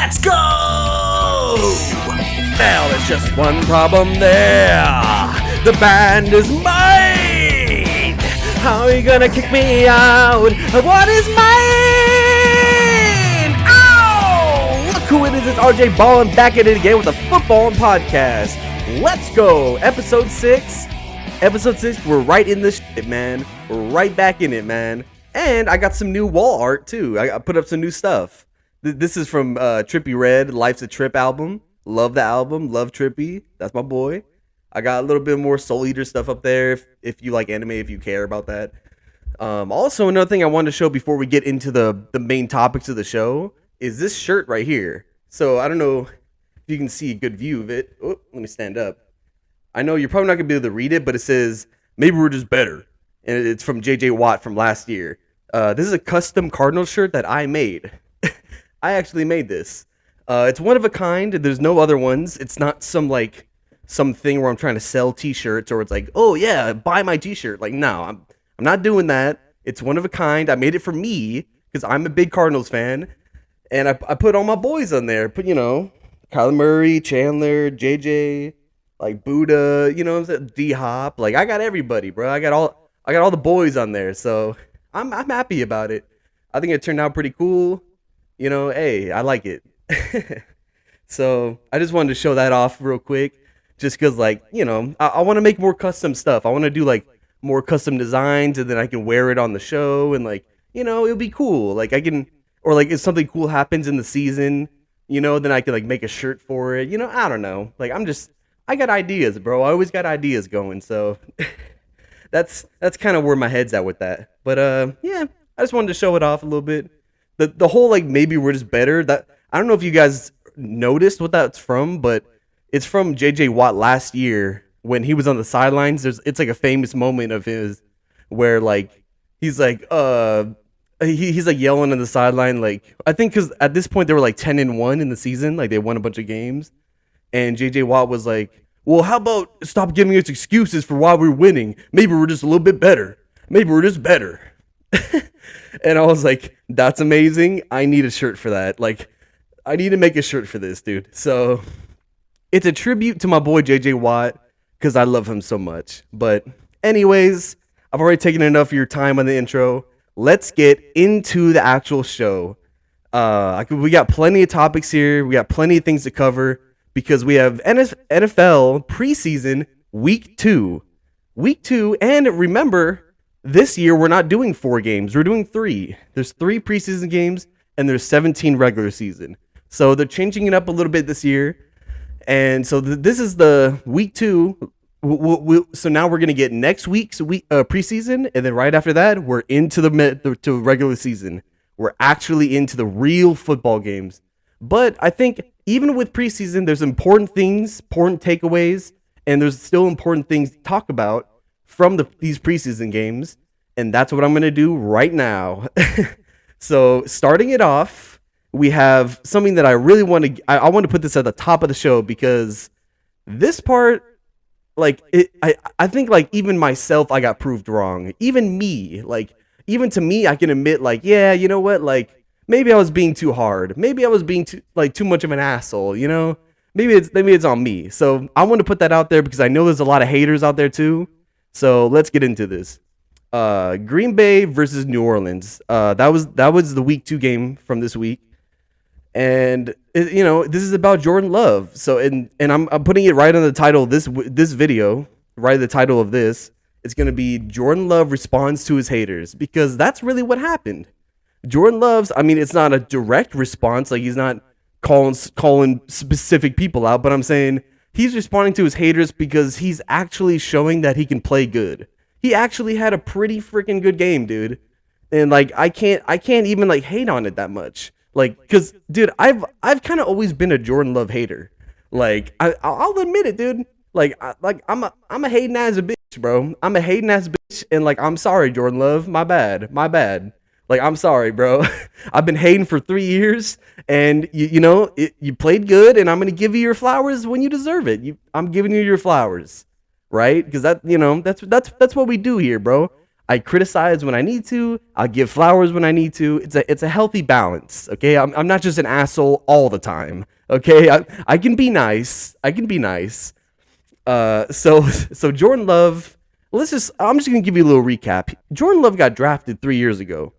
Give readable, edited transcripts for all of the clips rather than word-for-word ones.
Let's go! Now there's just one problem there. The band is mine. How are you gonna kick me out of what is mine? Ow! Look who it is. It's RJ Ballin back at it again with a football podcast. Let's go. Episode 6. Episode 6, we're right in this shit, man. We're right back in it, man. And I got some new wall art, too. I put up some new stuff. This is from Trippy Red, Life's a Trip album. Love the album. Love Trippy. That's my boy. I got a little bit more Soul Eater stuff up there if you like anime, if you care about that. Also, another thing I wanted to show before we get into the main topics of the show is this shirt right here. So I don't know if you can see a good view of it. Oh, let me stand up. I know you're probably not going to be able to read it, but it says, maybe we're just better. And it's from JJ Watt from last year. This is a custom Cardinals shirt that I made. I actually made this. It's one of a kind. There's no other ones. It's not some thing where I'm trying to sell t-shirts or it's like, oh yeah, buy my t-shirt. Like, no, I'm not doing that. It's one of a kind. I made it for me because I'm a big Cardinals fan. And I put all my boys on there. Put, Kyler Murray, Chandler, JJ, like Buddha, D-Hop. Like, I got everybody, bro. I got all the boys on there. So I'm happy about it. I think it turned out pretty cool. Hey, I like it. So I just wanted to show that off real quick. Just because, I want to make more custom stuff. I want to do, more custom designs, and then I can wear it on the show, and, it'll be cool. Or if something cool happens in the season, then I can, make a shirt for it. I don't know. I got ideas, bro. I always got ideas going, so that's kind of where my head's at with that. But, yeah, I just wanted to show it off a little bit. The whole, maybe we're just better. That I don't know if you guys noticed what that's from, but it's from JJ Watt last year when he was on the sidelines. It's a famous moment of his where he's yelling on the sideline, I think because at this point they were 10-1 in the season, they won a bunch of games, and JJ Watt was like, well, how about stop giving us excuses for why we're winning? Maybe we're just a little bit better. Maybe we're just better. And I was like, that's amazing. I need a shirt for that. I need to make a shirt for this, dude. So it's a tribute to my boy JJ Watt because I love him so much. But anyways, I've already taken enough of your time on the intro. Let's get into the actual show. We got plenty of topics here. We got plenty of things to cover because we have NFL preseason week 2. Week 2, and remember, this year we're not doing 4 games. We're doing 3. There's 3 preseason games and there's 17 regular season. So they're changing it up a little bit this year. And so this is the week 2. So now we're going to get next week's preseason. And then right after that, we're into the regular season. We're actually into the real football games. But I think even with preseason, there's important things, important takeaways, and there's still important things to talk about from these preseason games. And that's what I'm going to do right now. So starting it off, we have something that I really want to. I want to put this at the top of the show because this part, I think even myself, I got proved wrong. Even me, even to me, I can admit, yeah, you know what, maybe I was being too hard. Maybe I was being too much of an asshole. Maybe it's on me. So I want to put that out there because I know there's a lot of haters out there too. So let's get into this. Green Bay versus New Orleans. That was the week 2 game from this week. And this is about Jordan Love. So and I'm putting it right on the title of this video, right at the title of this. It's going to be Jordan Love responds to his haters because that's really what happened. Jordan Love's, it's not a direct response, he's not calling specific people out, but I'm saying he's responding to his haters because he's actually showing that he can play good. He actually had a pretty freaking good game, dude. And I can't even hate on it that much. Cause dude, I've kind of always been a Jordan Love hater. I'll admit it, dude. I'm a hating ass bitch, bro. I'm a hating ass bitch, and I'm sorry, Jordan Love. My bad. I'm sorry, bro. I've been hating for 3 years, and you played good, and I'm gonna give you your flowers when you deserve it. I'm giving you your flowers, right? Because that's what we do here, bro. I criticize when I need to. I'll give flowers when I need to. It's a healthy balance. Okay, I'm not just an asshole all the time. Okay, I can be nice. I can be nice. So Jordan Love. I'm just gonna give you a little recap. Jordan Love got drafted 3 years ago,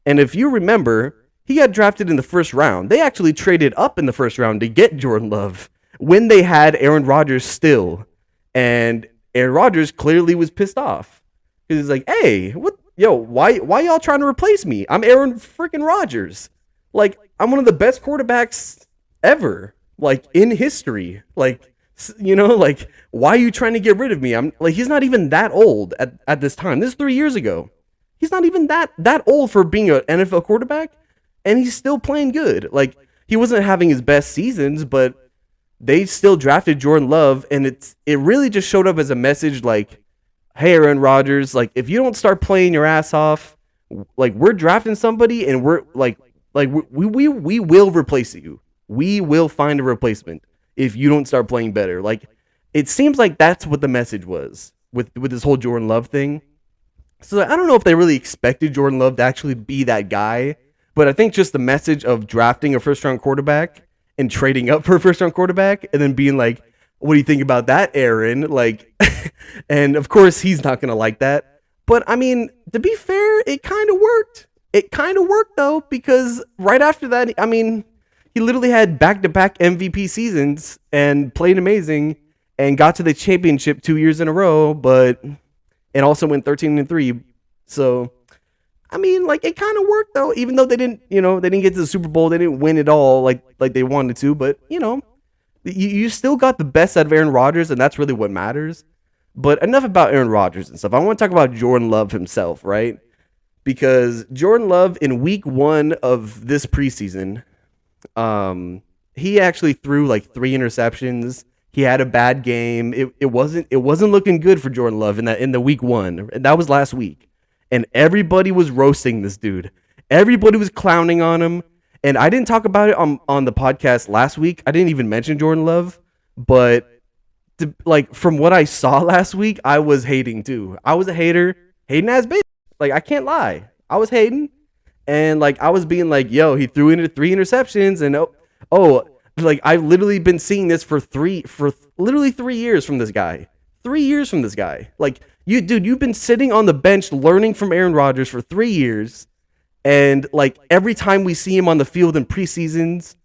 and if you remember, he got drafted in the first round. They actually traded up in the first round to get Jordan Love when they had Aaron Rodgers still, and Aaron Rodgers clearly was pissed off. He's like, "Hey, why y'all trying to replace me? I'm Aaron freaking Rodgers. Like, I'm one of the best quarterbacks ever, like in history. Like, like, why are you trying to get rid of me? I'm like, he's not even that old at this time. This is 3 years ago. He's not even that old for being an NFL quarterback, and he's still playing good. Like, he wasn't having his best seasons, but they still drafted Jordan Love, and it really just showed up as a message like, hey, Aaron Rodgers, like, if you don't start playing your ass off, like, we're drafting somebody, and we're like we will replace you. We will find a replacement if you don't start playing better. Like, it seems like that's what the message was with this whole Jordan Love thing. So I don't know if they really expected Jordan Love to actually be that guy, but I think just the message of drafting a first-round quarterback and trading up for a first-round quarterback and then being like, what do you think about that, Aaron? Like, and of course he's not going to like that. But I mean, to be fair, it kind of worked. It kind of worked though, because right after that, I mean, he literally had back-to-back MVP seasons and played amazing and got to the championship 2 years in a row, and also went 13-3. So, I mean, like, it kind of worked though, even though they didn't get to the Super Bowl. They didn't win it all like they wanted to, but you still got the best out of Aaron Rodgers, and that's really what matters. But enough about Aaron Rodgers and stuff. I want to talk about Jordan Love himself, right? Because Jordan Love in week 1 of this preseason, he actually threw like 3 interceptions. He had a bad game. It wasn't looking good for Jordan Love in the week 1. And that was last week. And everybody was roasting this dude. Everybody was clowning on him. And I didn't talk about it on the podcast last week. I didn't even mention Jordan Love. But from what I saw last week, I was hating too. I was a hater. Hating ass bitch. Like, I can't lie. I was hating. And like, I was being like, yo, he threw in 3 interceptions. And like, I've literally been seeing this for literally 3 years from this guy. 3 years from this guy. Like, you've been sitting on the bench learning from Aaron Rodgers for 3 years. And like, every time we see him on the field in preseasons,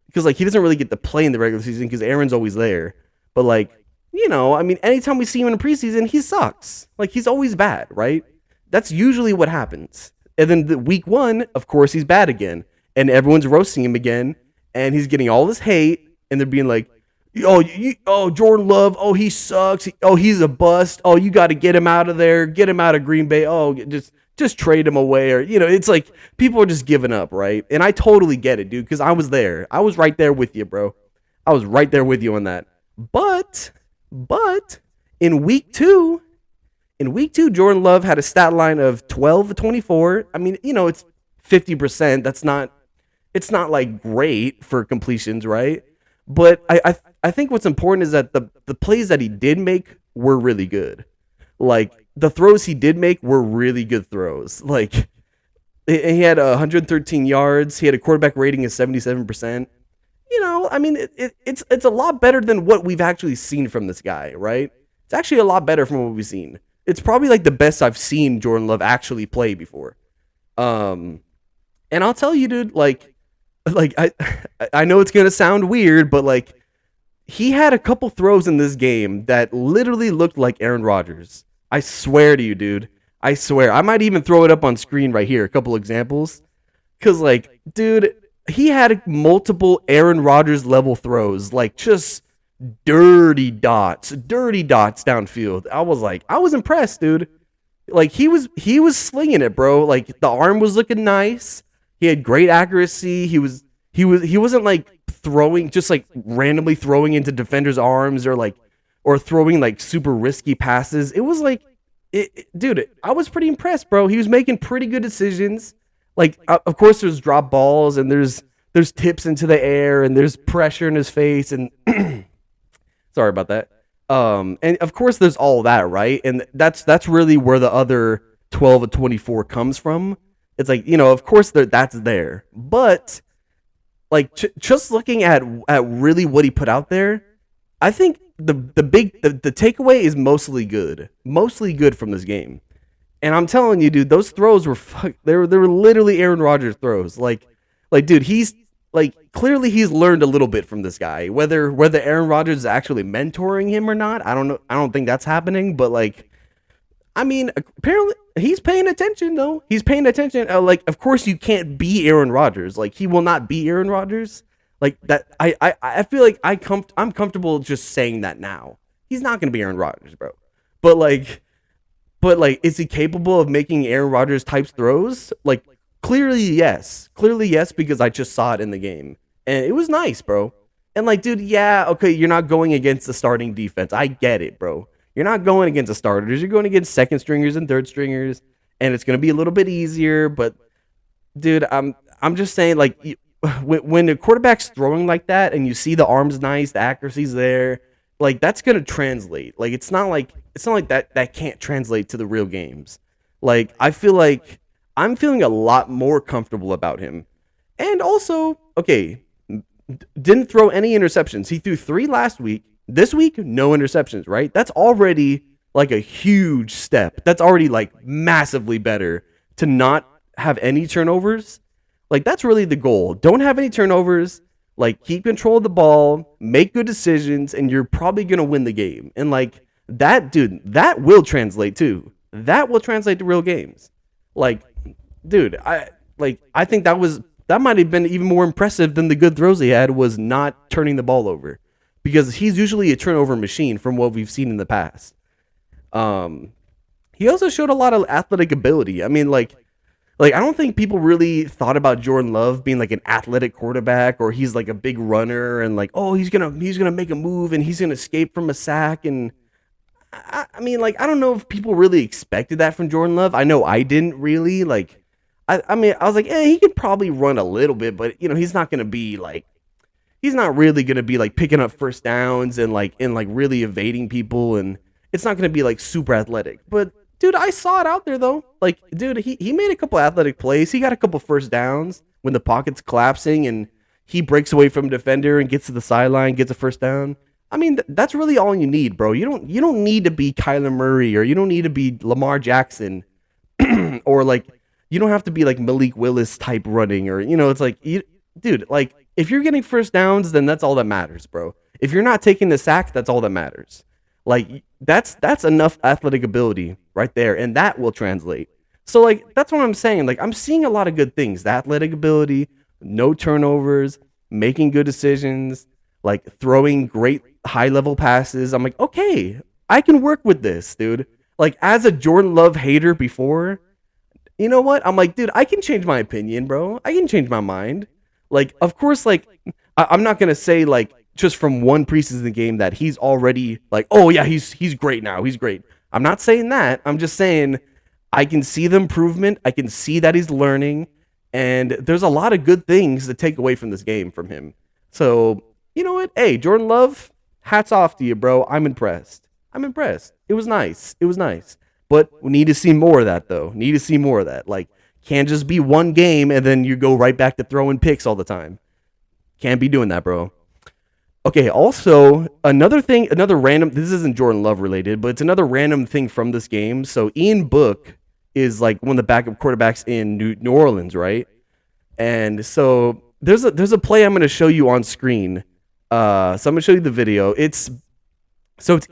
because like, he doesn't really get to play in the regular season because Aaron's always there. But like, I mean, anytime we see him in a preseason, he sucks. Like, he's always bad, right? That's usually what happens. And then the week 1, of course, he's bad again. And everyone's roasting him again. And he's getting all this hate. And they're being like, Jordan Love, he sucks. He's a bust. You got to get him out of there. Get him out of Green Bay. Just trade him away. Or, it's like people are just giving up, right? And I totally get it, dude, because I was there. I was right there with you, bro. I was right there with you on that. But in week 2, Jordan Love had a stat line of 12-24. I mean, it's 50%. It's not like great for completions, right? But I think what's important is that the plays that he did make were really good. Like, the throws he did make were really good throws. Like, he had 113 yards. He had a quarterback rating of 77%. I mean, it's a lot better than what we've actually seen from this guy, right? It's actually a lot better from what we've seen. It's probably like the best I've seen Jordan Love actually play before. And I'll tell you, dude, like I know it's gonna sound weird, but like, he had a couple throws in this game that literally looked like Aaron Rodgers. I swear to you, dude. I swear. I might even throw it up on screen right here. A couple examples. Because, like, dude, he had multiple Aaron Rodgers level throws. Like, just dirty dots downfield. I was impressed, dude. Like, he was slinging it, bro. Like, the arm was looking nice. He had great accuracy. He wasn't like throwing, just like randomly throwing into defenders' arms or throwing like super risky passes. It was like, dude, I was pretty impressed, bro. He was making pretty good decisions. Like, of course, there's drop balls and there's tips into the air and there's pressure in his face and sorry about that. And of course, there's all that, right? And that's really where the other 12 of 24 comes from. It's like, of course that's there. But like just looking at really what he put out there, I think the takeaway is mostly good from this game. And I'm telling you, dude, those throws were they were literally Aaron Rodgers throws. Like dude, he's like clearly he's learned a little bit from this guy. Whether Aaron Rodgers is actually mentoring him or not, I don't know. I don't think that's happening. But like, I mean, apparently he's paying attention though. He's paying attention. Like, of course you can't be Aaron Rodgers. Like, he will not be Aaron Rodgers. Like that. I feel like I'm comfortable just saying that now. He's not gonna be Aaron Rodgers, bro. But like. But like, is he capable of making Aaron Rodgers types throws? Like, clearly yes, because I just saw it in the game, and it was nice, bro. And like, dude, yeah, okay, you're not going against the starting defense. I get it, bro. You're not going against the starters. You're going against second stringers and third stringers, and it's gonna be a little bit easier. But, dude, I'm just saying, like, when the quarterback's throwing like that, and you see the arms nice, the accuracy's there, like that's gonna translate. Like, it's not like that can't translate to the real games. Like, I feel like I'm feeling a lot more comfortable about him. And also, okay, didn't throw any interceptions. He threw 3 last week. This week, no interceptions, right? That's already like a huge step. That's already like massively better to not have any turnovers. Like, that's really the goal. Don't have any turnovers. Like, keep control of the ball, make good decisions, and you're probably going to win the game. And like, that, dude, that will translate too. That will translate to real games. Like, dude, I think that might have been even more impressive than the good throws he had was not turning the ball over, because he's usually a turnover machine from what we've seen in the past. He also showed a lot of athletic ability. I mean, like I don't think people really thought about Jordan Love being like an athletic quarterback, or he's like a big runner and like, oh, he's gonna make a move and he's gonna escape from a sack. And I mean, like, I don't know if people really expected that from Jordan Love. I know I didn't really. Like, I mean, I was like, he could probably run a little bit, but he's not gonna be like, he's not really gonna be like picking up first downs and like really evading people, and it's not gonna be like super athletic. But dude, I saw it out there though. Like, dude, he made a couple athletic plays. He got a couple first downs when the pocket's collapsing and he breaks away from a defender and gets to the sideline, gets a first down. I mean, that's really all you need, bro. You don't need to be Kyler Murray, or you don't need to be Lamar Jackson, or like, you don't have to be like Malik Willis type running, or it's like, dude, like, if you're getting first downs, then that's all that matters, bro. If you're not taking the sack, that's all that matters. Like, that's enough athletic ability right there, and that will translate. So like, that's what I'm saying. Like, I'm seeing a lot of good things: the athletic ability, no turnovers, making good decisions, like throwing great high-level passes. I'm like, okay, I can work with this, dude. Like, as a Jordan Love hater before, you know what? I'm like, dude, I can change my opinion, bro. I can change my mind. Like, of course, like, I'm not gonna say like just from one preseason game that he's already like, oh yeah, he's great now. He's great. I'm not saying that. I'm just saying I can see the improvement. I can see that he's learning, and there's a lot of good things to take away from this game from him. So, you know what? Hey, Jordan Love, hats off to you, bro. I'm impressed. It was nice. But we need to see more of that, though. Like, can't just be one game and then you go right back to throwing picks all the time. Can't be doing that, bro. Okay, also, another random, this isn't Jordan Love related, but it's another random thing from this game. So Ian Book is like one of the backup quarterbacks in New Orleans, right? And so there's a play I'm going to show you on screen. So I'm going to show you the video. It's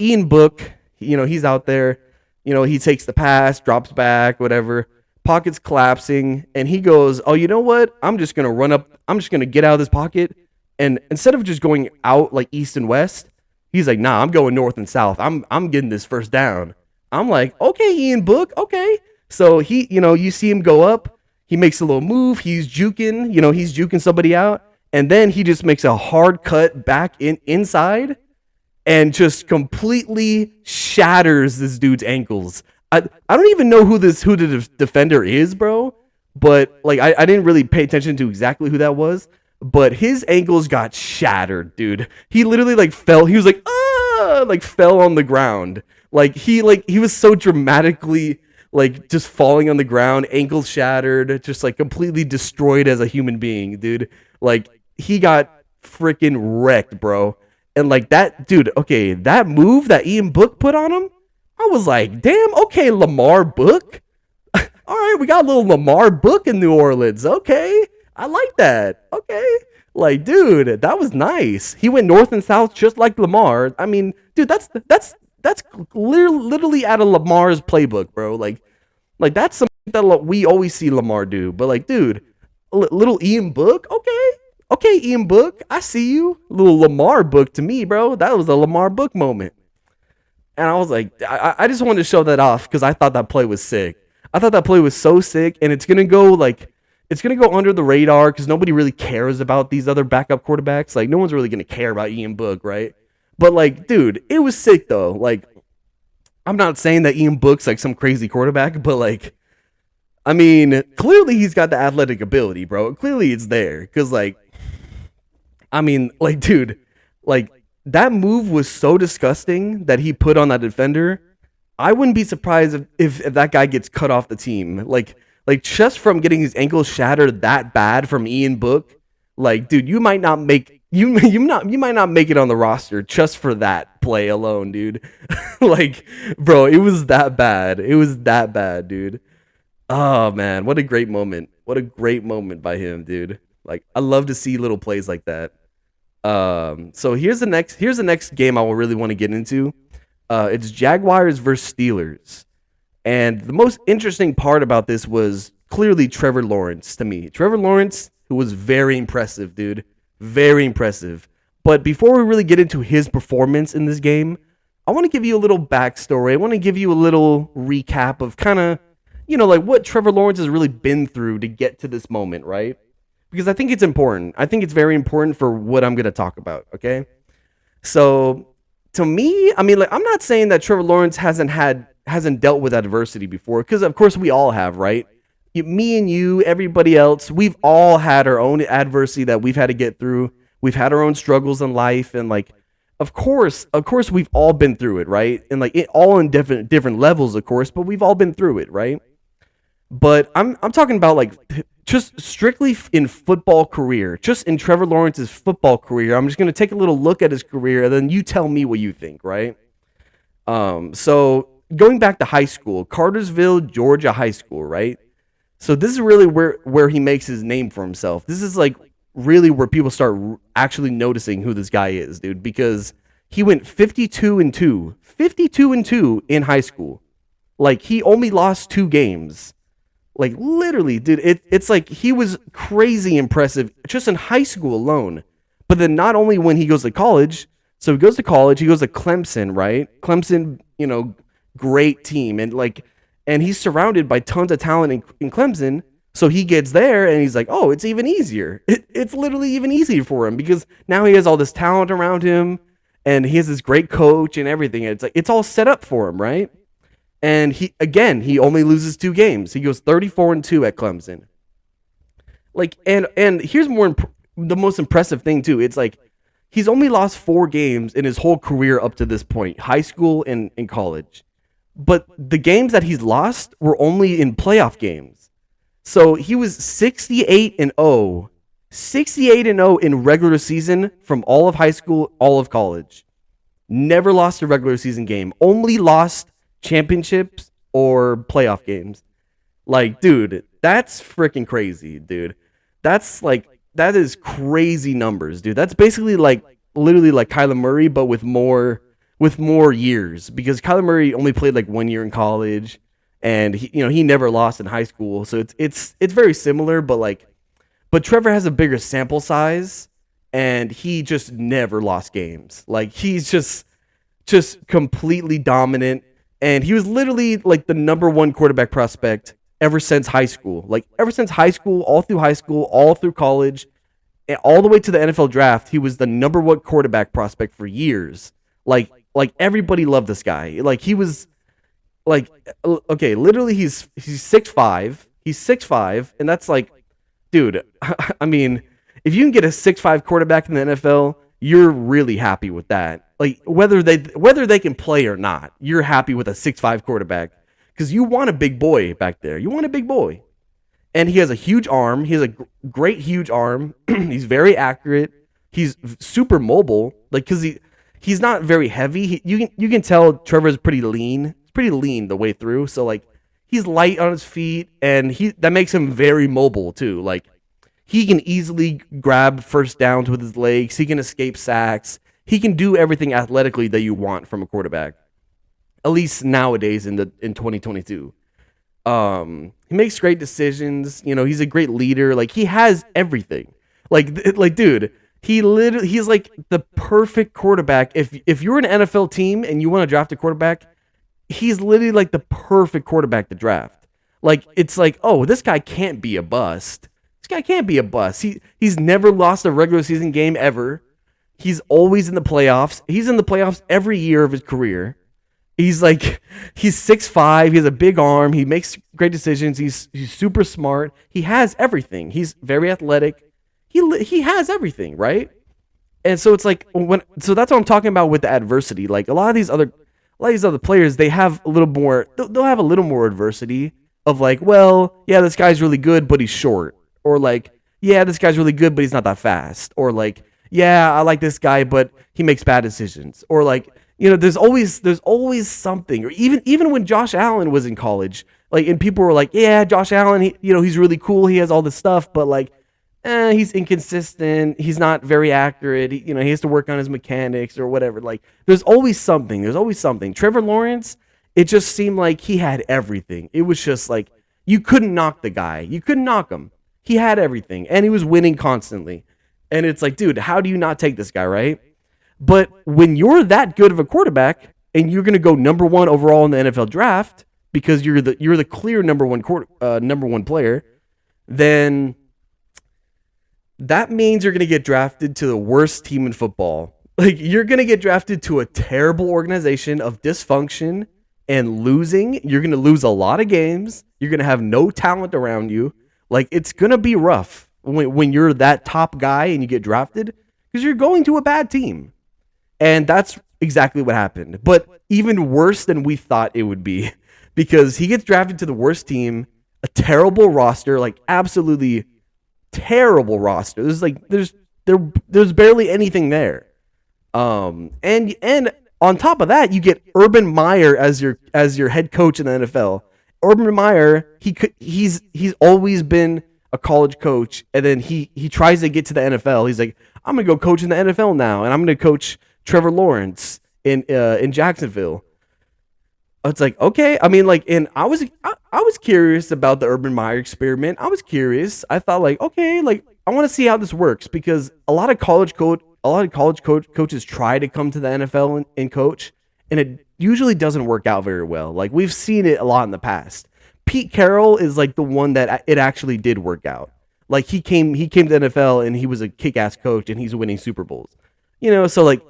Ian Book. He's out there. He takes the pass, drops back, whatever. Pocket's collapsing, and he goes, oh, you know what? I'm just going to run up. I'm just going to get out of this pocket. And instead of just going out like east and west, he's like, nah, I'm going north and south. I'm getting this first down. I'm like, okay, Ian Book, okay. So he, you see him go up. He makes a little move. He's juking somebody out. And then he just makes a hard cut back inside and just completely shatters this dude's ankles. I don't even know who the defender is, bro. But like, I didn't really pay attention to exactly who that was. But his ankles got shattered, dude. He literally like fell. He was like, fell on the ground. Like he was so dramatically like just falling on the ground, ankles shattered, just like completely destroyed as a human being, dude. Like he got freaking wrecked, bro. And like that, dude, okay, that move that Ian Book put on him, I was like, damn, okay, Lamar Book. All right, we got a little Lamar Book in New Orleans. Okay, I like that. Okay, like, dude, that was nice. He went north and south just like Lamar. I mean, dude, that's literally out of Lamar's playbook, bro. Like that's something that we always see Lamar do. But like, dude, little Ian Book, okay, Ian Book, I see you. Little Lamar Book to me, bro. That was a Lamar Book moment. And I was like, I just wanted to show that off because I thought that play was sick. I thought that play was so sick, and it's gonna go under the radar because nobody really cares about these other backup quarterbacks. Like, no one's really gonna care about Ian Book, right? But like, dude, it was sick though. Like, I'm not saying that Ian Book's like some crazy quarterback, but like, I mean, clearly he's got the athletic ability, bro. Clearly it's there because like, I mean, like, dude, like that move was so disgusting that he put on that defender. I wouldn't be surprised if that guy gets cut off the team. Like just from getting his ankles shattered that bad from Ian Book. Like, dude, you might not make it on the roster just for that play alone, dude. Like, bro, it was that bad. It was that bad, dude. Oh man, what a great moment. What a great moment by him, dude. Like, I love to see little plays like that. So here's the next game I will really want to get into. It's Jaguars versus Steelers. And the most interesting part about this was clearly Trevor Lawerence to me. Trevor Lawerence, who was very impressive, dude. Very impressive. But before we really get into his performance in this game, I want to give you a little backstory. I want to give you a little recap of kind of, like what Trevor Lawerence has really been through to get to this moment, right? Because I think it's important. I think it's very important for what I'm going to talk about, okay? So, to me, I mean, like, I'm not saying that Trevor Lawerence hasn't dealt with adversity before, because of course we all have, right? Me and you, everybody else, we've all had our own adversity that we've had to get through. We've had our own struggles in life, and like, of course, we've all been through it, right? And like, all in different levels, of course, but we've all been through it, right? But I'm talking about like just strictly in football career, just in Trevor Lawrence's football career. I'm just gonna take a little look at his career, and then you tell me what you think, right? So going back to high school, Cartersville, Georgia High School, right? So this is really where he makes his name for himself. This is like really where people start actually noticing who this guy is, dude, because he went 52-2 in high school. Like, he only lost 2 games. Like, literally, dude, it's like he was crazy impressive just in high school alone. But then not only when he goes to college, so he goes to Clemson, right? Clemson, great team. And he's surrounded by tons of talent in Clemson. So he gets there and he's like, oh, it's even easier. It's literally even easier for him because now he has all this talent around him and he has this great coach and everything. It's like, it's all set up for him, right? And he only loses 2 games. He goes 34-2 at Clemson. Like, and here's the most impressive thing too. It's like he's only lost 4 games in his whole career up to this point, high school and in college. But the games that he's lost were only in playoff games. So he was 68-0, 68-0 in regular season from all of high school, all of college. Never lost a regular season game. Only lost championships or playoff games. Like, dude, that's freaking crazy, dude. That is crazy numbers, dude. That's basically like literally like Kyler Murray, but with more years, because Kyler Murray only played like 1 year in college, and he never lost in high school. So it's very similar, but Trevor has a bigger sample size, and he just never lost games. Like, he's just completely dominant. And he was literally like the number 1 quarterback prospect ever since high school. Like, ever since high school, all through college, and all the way to the NFL draft, he was the number 1 quarterback prospect for years. Like everybody loved this guy. Like, he was like, okay, literally he's 6'5". He's 6'5", and that's like, dude, I mean, if you can get a 6'5" quarterback in the NFL, you're really happy with that. Like, whether they can play or not, you're happy with a 6'5" quarterback. because you want a big boy back there. You want a big boy. And he has a huge arm. He has a great huge arm. He's very accurate. He's super mobile. Like, because he's not very heavy. You can tell Trevor's pretty lean. He's pretty lean the way through. So like he's light on his feet, and that makes him very mobile too. Like he can easily grab first downs with his legs. He can escape sacks. He can do everything athletically that you want from a quarterback. At least nowadays in 2022. He makes great decisions. You know, he's a great leader. Like he has everything. Like dude, he's like the perfect quarterback. If you're an NFL team and you want to draft a quarterback, he's literally like the perfect quarterback to draft. Like it's like, oh, this guy can't be a bust. This guy can't be a bust. He's never lost a regular season game ever. He's always in the playoffs. He's in the playoffs every year of his career. He's 6'5". He has a big arm. He makes great decisions. He's super smart. He has everything. He's very athletic. He has everything, right? And so it's like so that's what I'm talking about with the adversity. Like a lot of these other players, they have a little more. They'll have a little more adversity of like, well, yeah, this guy's really good, but he's short, or like, yeah, this guy's really good, but he's not that fast, or like, yeah, I like this guy, but he makes bad decisions, or like. You know, there's always something. Or even when Josh Allen was in college, like, and people were like, yeah, Josh Allen, he's really cool. He has all this stuff, but like, he's inconsistent. He's not very accurate. He has to work on his mechanics or whatever. Like, there's always something. Trevor Lawerence, it just seemed like he had everything. It was just like, you couldn't knock the guy. You couldn't knock him. He had everything, and he was winning constantly. And it's like, dude, how do you not take this guy, right? But when you're that good of a quarterback and you're going to go number one overall in the NFL draft because you're the clear number one player, then that means you're going to get drafted to the worst team in football. Like you're going to get drafted to a terrible organization of dysfunction and losing. You're going to lose a lot of games. You're going to have no talent around you. Like it's going to be rough when you're that top guy and you get drafted because you're going to a bad team. And that's exactly what happened. But even worse than we thought it would be because he gets drafted to the worst team, a terrible roster, like absolutely terrible roster. There's barely anything there. And on top of that, you get Urban Meyer as your head coach in the NFL. Urban Meyer, he's always been a college coach, and then he tries to get to the NFL. He's like, I'm gonna go coach in the NFL now, and I'm gonna coach Trevor Lawerence in Jacksonville. It's like, okay. I mean, like, and I was curious about the Urban Meyer experiment. I was curious. I thought, like, okay, like I want to see how this works because a lot of college coaches try to come to the NFL and coach, and it usually doesn't work out very well. Like we've seen it a lot in the past. Pete Carroll is like the one that it actually did work out. Like he came to the NFL and he was a kick-ass coach and he's winning Super Bowls. So like.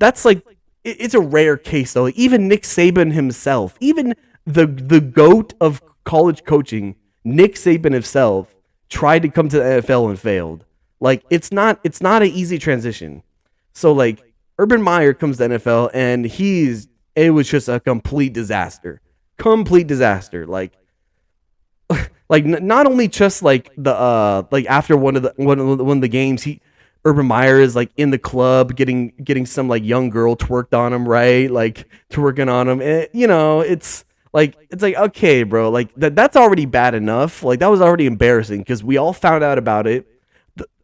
That's like it's a rare case though. Like even Nick Saban himself, even the GOAT of college coaching, Nick Saban himself tried to come to the NFL and failed. Like it's not an easy transition. So like Urban Meyer comes to the NFL and it was just a complete disaster. Like not only just like the like after one of the games Urban Meyer is like in the club getting some like young girl twerked on him, right? Like twerking on him. And, it's like okay, bro, like that's already bad enough. Like that was already embarrassing because we all found out about it.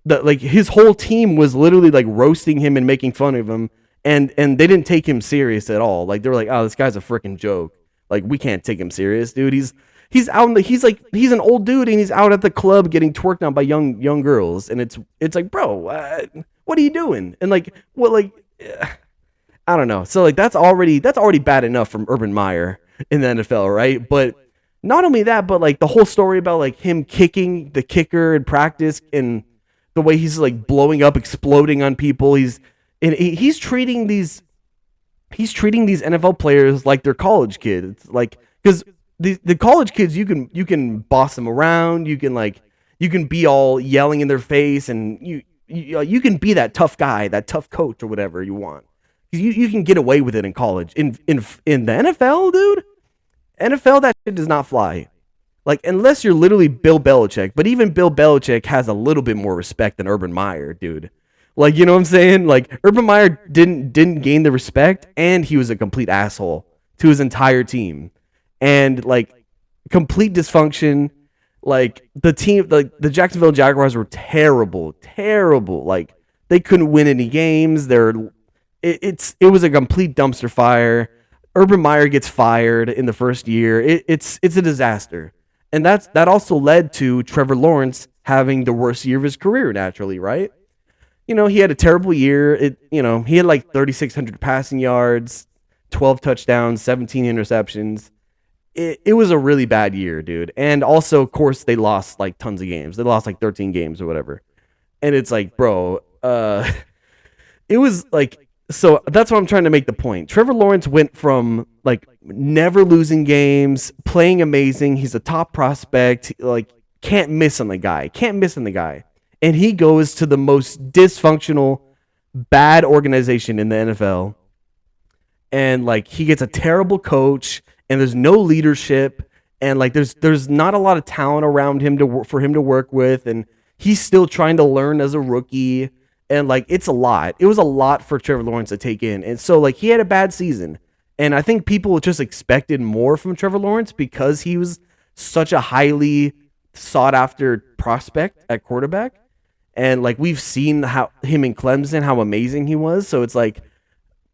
Like his whole team was literally like roasting him and making fun of him, and they didn't take him serious at all. Like they were like, oh, this guy's a freaking joke. Like we can't take him serious, dude. He's out he's an old dude and he's out at the club getting twerked on by young girls, and it's like, bro, what are you doing? And like what, like I don't know. So like that's already bad enough from Urban Meyer in the NFL, right? But not only that, but like the whole story about like him kicking the kicker in practice and the way he's like blowing up, exploding on people. He's treating these NFL players like they're college kids, like because. The college kids, you can boss them around. You can be all yelling in their face, and you can be that tough guy, that tough coach, or whatever you want. You can get away with it in college. In the NFL, dude, NFL, that shit does not fly. Like, unless you're literally Bill Belichick, but even Bill Belichick has a little bit more respect than Urban Meyer, dude. Like, you know what I'm saying? Like, Urban Meyer didn't gain the respect, and he was a complete asshole to his entire team, and like complete dysfunction. Like the team, like the Jacksonville Jaguars were terrible, terrible. Like they couldn't win any games. It was a complete dumpster fire. Urban Meyer gets fired in the first year. It's a disaster. And that also led to Trevor Lawrence having the worst year of his career naturally, right? He had a terrible year. He had like 3,600 passing yards, 12 touchdowns, 17 interceptions. It was a really bad year, dude. And also, of course, they lost like tons of games. They lost like 13 games or whatever. And it's like, bro, it was like, so that's what I'm trying to make the point. Trevor Lawrence went from like never losing games, playing amazing. He's a top prospect. Like, can't miss on the guy. Can't miss on the guy. And he goes to the most dysfunctional, bad organization in the NFL. And like, he gets a terrible coach, and there's no leadership, and like, there's not a lot of talent around him for him to work with, and he's still trying to learn as a rookie. And like, it's a lot. It was a lot for Trevor Lawrence to take in. And so like, he had a bad season. And I think people just expected more from Trevor Lawrence because he was such a highly sought after prospect at quarterback. And like, we've seen how him in Clemson, how amazing he was. So it's like,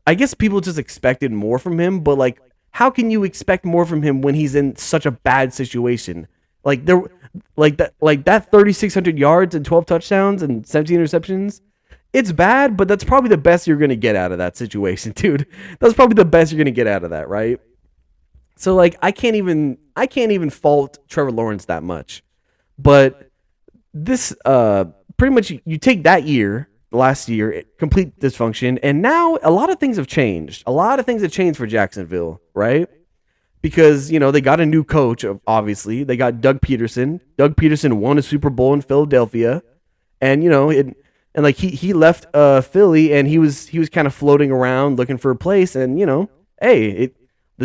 I guess people just expected more from him, but like, how can you expect more from him when he's in such a bad situation? Like that 3,600 yards and 12 touchdowns and 17 interceptions. It's bad, but that's probably the best you're going to get out of that situation, dude. That's probably the best you're going to get out of that, right? So like, I can't even fault Trevor Lawrence that much. But this pretty much, you take that year, last year, complete dysfunction, and now a lot of things have changed. A lot of things have changed for Jacksonville, right? Because, they got a new coach, obviously. They got Doug Peterson. Doug Peterson won a Super Bowl in Philadelphia. And, and like he left Philly, and he was kind of floating around looking for a place, and the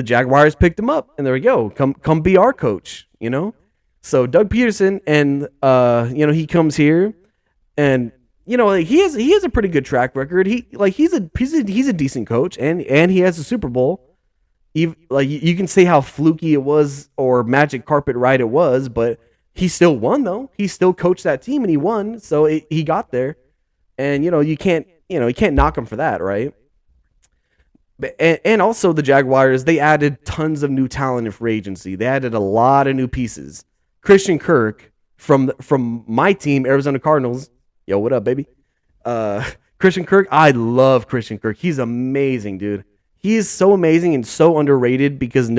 Jaguars picked him up, and there we go. Come be our coach, So Doug Peterson, and he comes here, and he has a pretty good track record. He's a decent coach, and he has a Super Bowl. Like, you can say how fluky it was or magic carpet ride it was, but he still won though. He still coached that team and he won, so he got there. And you can't knock him for that, right? And also the Jaguars, they added tons of new talent in free agency. They added a lot of new pieces. Christian Kirk from my team, Arizona Cardinals. Yo, what up, baby? Christian Kirk, I love Christian Kirk. He's amazing, dude. He is so amazing and so underrated because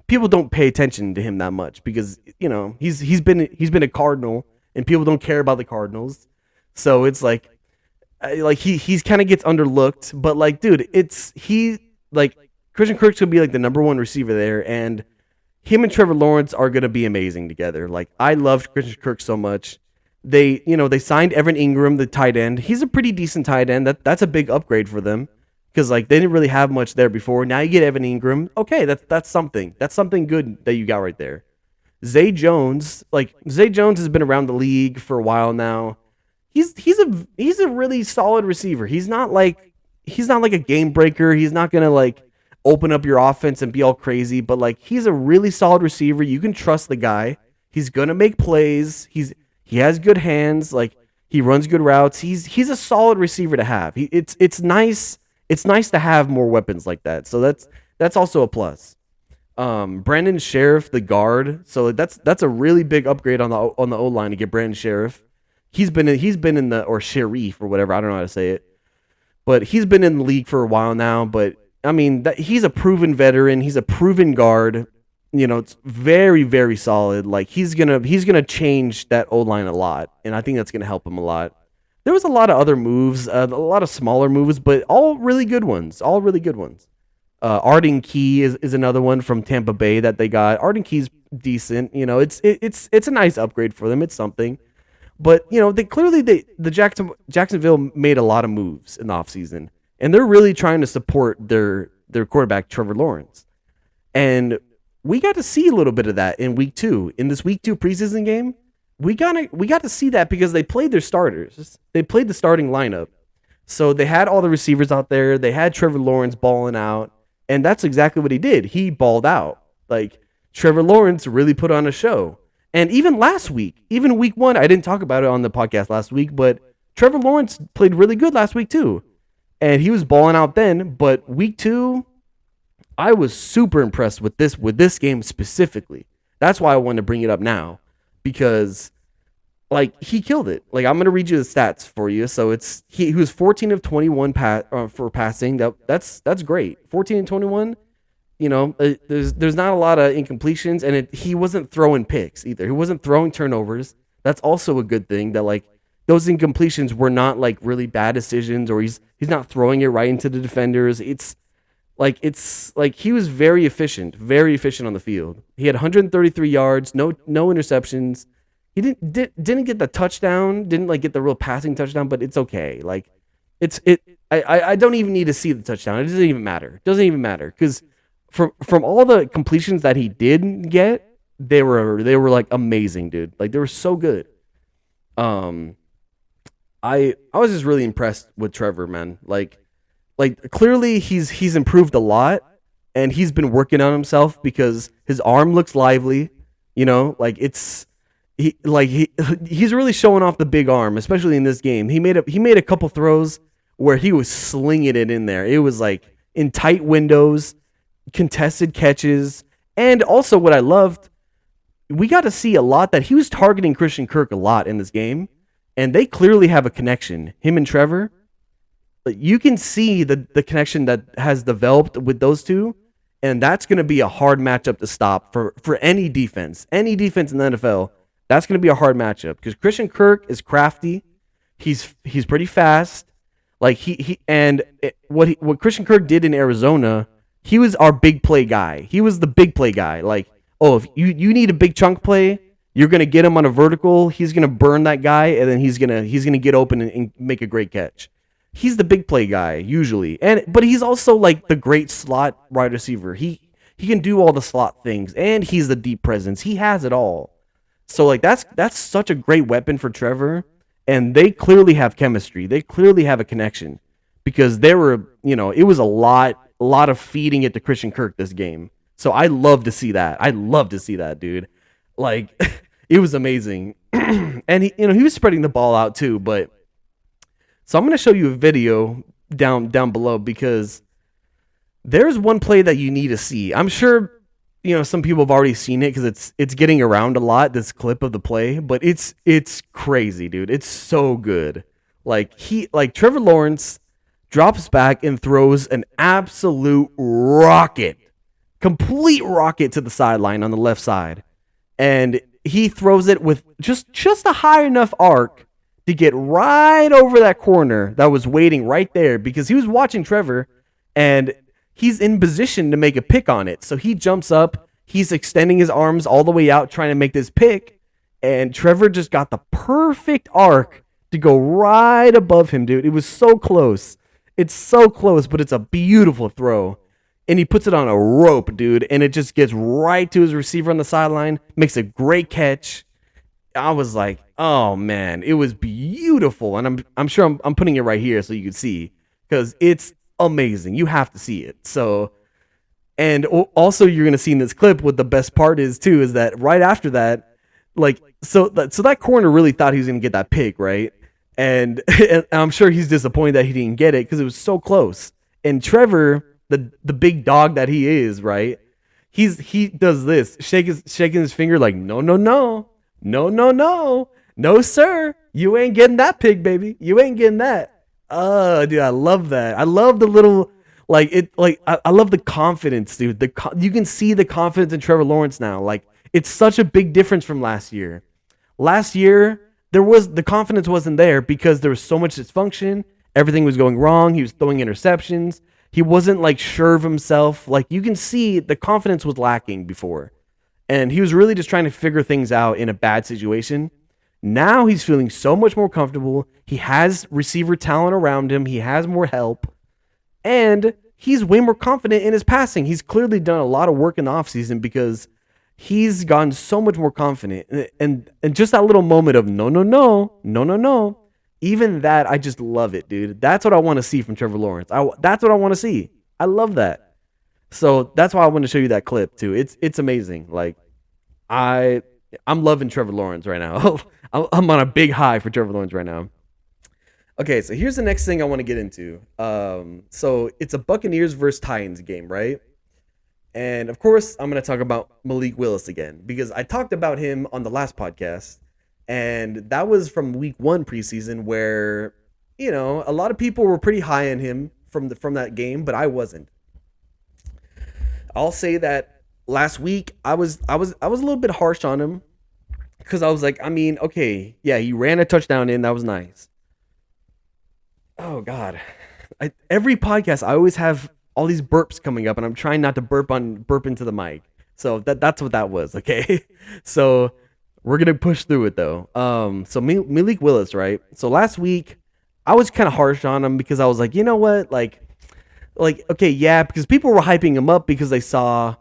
people don't pay attention to him that much because he's been a Cardinal and people don't care about the Cardinals. So it's like he's kind of gets underlooked, but like, dude, Christian Kirk's gonna be like the number one receiver there, and him and Trevor Lawrence are gonna be amazing together. Like, I love Christian Kirk so much. They signed Evan Ingram, the tight end. He's a pretty decent tight end. That's a big upgrade for them because like, they didn't really have much there before. Now you get Evan Ingram. Okay, that's something. That's something good that you got right there. Zay Jones has been around the league for a while now. He's a really solid receiver. He's not like a game breaker. He's not gonna like open up your offense and be all crazy, but like, he's a really solid receiver. You can trust the guy. He's gonna make plays. He has good hands. Like, he runs good routes. He's a solid receiver to have. It's nice. It's nice to have more weapons like that. So that's also a plus. Brandon Sheriff, the guard. So that's a really big upgrade on the O line to get Brandon Sheriff. He's been in the, or Sharif or whatever, I don't know how to say it, but he's been in the league for a while now. But I mean, he's a proven veteran. He's a proven guard. It's very, very solid. Like, he's gonna change that O line a lot, and I think that's gonna help him a lot. There was a lot of other moves, a lot of smaller moves, but all really good ones. All really good ones. Arden Key is another one from Tampa Bay that they got. Arden Key's decent. It's a nice upgrade for them. It's something. But, Jacksonville made a lot of moves in the offseason, and they're really trying to support their quarterback, Trevor Lawrence. And we got to see a little bit of that in week 2. In this week 2 preseason game, we got to see that because they played their starters. They played the starting lineup. So they had all the receivers out there. They had Trevor Lawerence balling out, and that's exactly what he did. He balled out. Like, Trevor Lawerence really put on a show. And even last week, even week 1, I didn't talk about it on the podcast last week, but Trevor Lawerence played really good last week too. And he was balling out then, but week 2, I was super impressed with this game specifically. That's why I wanted to bring it up now, because like, he killed it. Like, I'm gonna read you the stats for you. So he was 14 of 21 for passing. That's great. 14 and 21. You know, there's not a lot of incompletions, and he wasn't throwing picks either. He wasn't throwing turnovers. That's also a good thing, that like those incompletions were not like really bad decisions, or he's not throwing it right into the defenders. It's like he was very efficient on the field. He had 133 yards, no interceptions. He didn't get the touchdown, didn't like get the real passing touchdown, but it's okay. Like, I don't even need to see the touchdown. It doesn't even matter. Because from all the completions that he did get, they were like amazing, dude. Like, they were so good. I was just really impressed with Trevor, man. Like clearly he's improved a lot, and he's been working on himself because his arm looks lively. You know, like he's really showing off the big arm, especially in this game. He made a couple throws where he was slinging it in there. It was like in tight windows, contested catches, and also what I loved, we got to see a lot that he was targeting Christian Kirk a lot in this game, and they clearly have a connection. Him and Trevor, you can see the connection that has developed with those two, and that's going to be a hard matchup to stop for any defense in the NFL. That's going to be a hard matchup because Christian Kirk is crafty. He's pretty fast. Like what Christian Kirk did in Arizona, he was our big play guy. He was the big play guy. Like, oh, if you need a big chunk play, you're going to get him on a vertical. He's going to burn that guy, and then he's going to get open and make a great catch. He's the big play guy usually. But he's also like the great slot wide receiver. He can do all the slot things, and he's the deep presence. He has it all. So like that's such a great weapon for Trevor, and they clearly have chemistry. They clearly have a connection because there were, it was a lot of feeding it to Christian Kirk this game. So I love to see that. Dude. Like, it was amazing. And he was spreading the ball out too, but so I'm going to show you a video down below because there's one play that you need to see. I'm sure some people have already seen it because it's getting around a lot, this clip of the play, but it's crazy, dude. It's so good. Like Trevor Lawerence drops back and throws an absolute complete rocket to the sideline on the left side. And he throws it with just a high enough arc to get right over that corner that was waiting right there because he was watching Trevor and he's in position to make a pick on it. So he jumps up, he's extending his arms all the way out trying to make this pick, and Trevor just got the perfect arc to go right above him, dude. It was so close. It's so close, but it's a beautiful throw. And he puts it on a rope, dude, and it just gets right to his receiver on the sideline, makes a great catch. I was like, oh man, it was beautiful. And I'm sure I'm putting it right here so you can see because it's amazing. You have to see it. So, and also you're going to see in this clip what the best part is too, is that right after that, like, so that corner really thought he was going to get that pick, right? And I'm sure he's disappointed that he didn't get it because it was so close. And Trevor, the big dog that he is, right? He does this, shaking his finger like, no, sir, you ain't getting that pick, baby. You ain't getting that. Dude, I love that. I love the little, I love the confidence, dude. You can see the confidence in Trevor Lawerence now. Like, it's such a big difference from last year. Last year, the confidence wasn't there because there was so much dysfunction. Everything was going wrong. He was throwing interceptions. He wasn't like sure of himself. Like, you can see the confidence was lacking before. And he was really just trying to figure things out in a bad situation. Now he's feeling so much more comfortable. He has receiver talent around him. He has more help. And he's way more confident in his passing. He's clearly done a lot of work in the offseason because he's gotten so much more confident. And just that little moment of no, no, no, no, no, no. Even that, I just love it, dude. That's what I want to see from Trevor Lawrence. That's what I want to see. I love that. So that's why I want to show you that clip too. It's amazing. Like I'm loving Trevor Lawrence right now. I'm on a big high for Trevor Lawrence right now. Okay, so here's the next thing I want to get into. So it's a Buccaneers versus Titans game, right? And of course, I'm going to talk about Malik Willis again because I talked about him on the last podcast, and that was from week 1 preseason where, a lot of people were pretty high on him from that game, but I wasn't. I'll say that last week I was a little bit harsh on him because I was like, okay, yeah, he ran a touchdown in, that was nice. Oh God, every podcast I always have all these burps coming up, and I'm trying not to burp into the mic. So that's what that was. Okay, so we're gonna push through it though. So Malik Willis, right? So last week I was kind of harsh on him because I was like, you know what, like okay, yeah, because people were hyping him up because they saw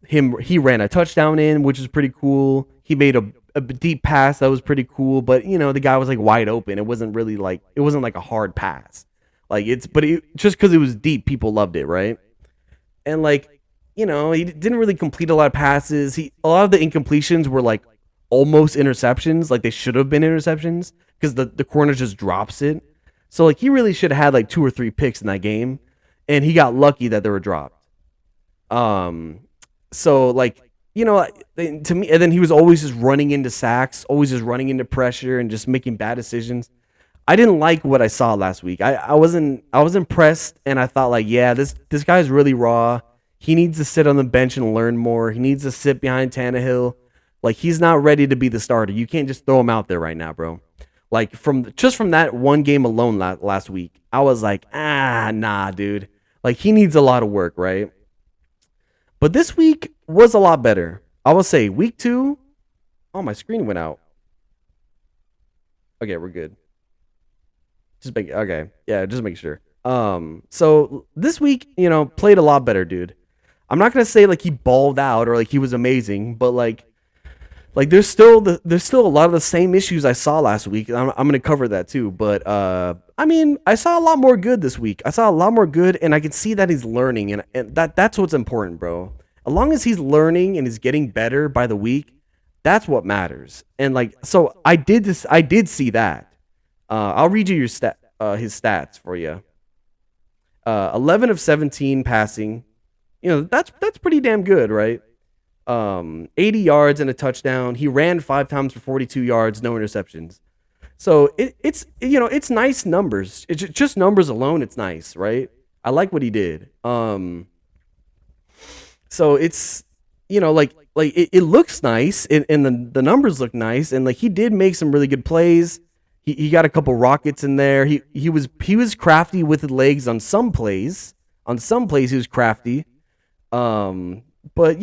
him. He ran a touchdown in, which is pretty cool. He made a deep pass that was pretty cool, but the guy was like wide open. It wasn't like a hard pass. Just because it was deep, people loved it, right? And he didn't really complete a lot of passes. A lot of the incompletions were like almost interceptions, like they should have been interceptions because the corner just drops it. So he really should have had like 2 or 3 picks in that game, and he got lucky that they were dropped. So to me, and then he was always just running into sacks, always just running into pressure and just making bad decisions. I didn't like what I saw last week. I was impressed, and I thought yeah, this guy's really raw. He needs to sit on the bench and learn more. He needs to sit behind Tannehill. He's not ready to be the starter. You can't just throw him out there right now, bro. From that one game alone last week, I was like, nah, dude. He needs a lot of work, right? But this week was a lot better. I will say week 2. Oh, my screen went out. Okay, we're good. Just make sure. So this week, played a lot better, dude. I'm not gonna say he balled out or he was amazing, but there's still a lot of the same issues I saw last week. I'm gonna cover that too. But I saw a lot more good this week. I saw a lot more good, and I can see that he's learning, and that's what's important, bro. As long as he's learning and he's getting better by the week, that's what matters. And so I did see that. I'll read you his stats for you. 11 of 17 passing. That's pretty damn good, right? 80 yards and a touchdown. He ran 5 times for 42 yards, no interceptions. So it's nice numbers. It's just numbers alone. It's nice, right? I like what he did. So it's it looks nice, and the numbers look nice, and he did make some really good plays. He got a couple rockets in there. He was crafty with the legs on some plays. On some plays he was crafty. But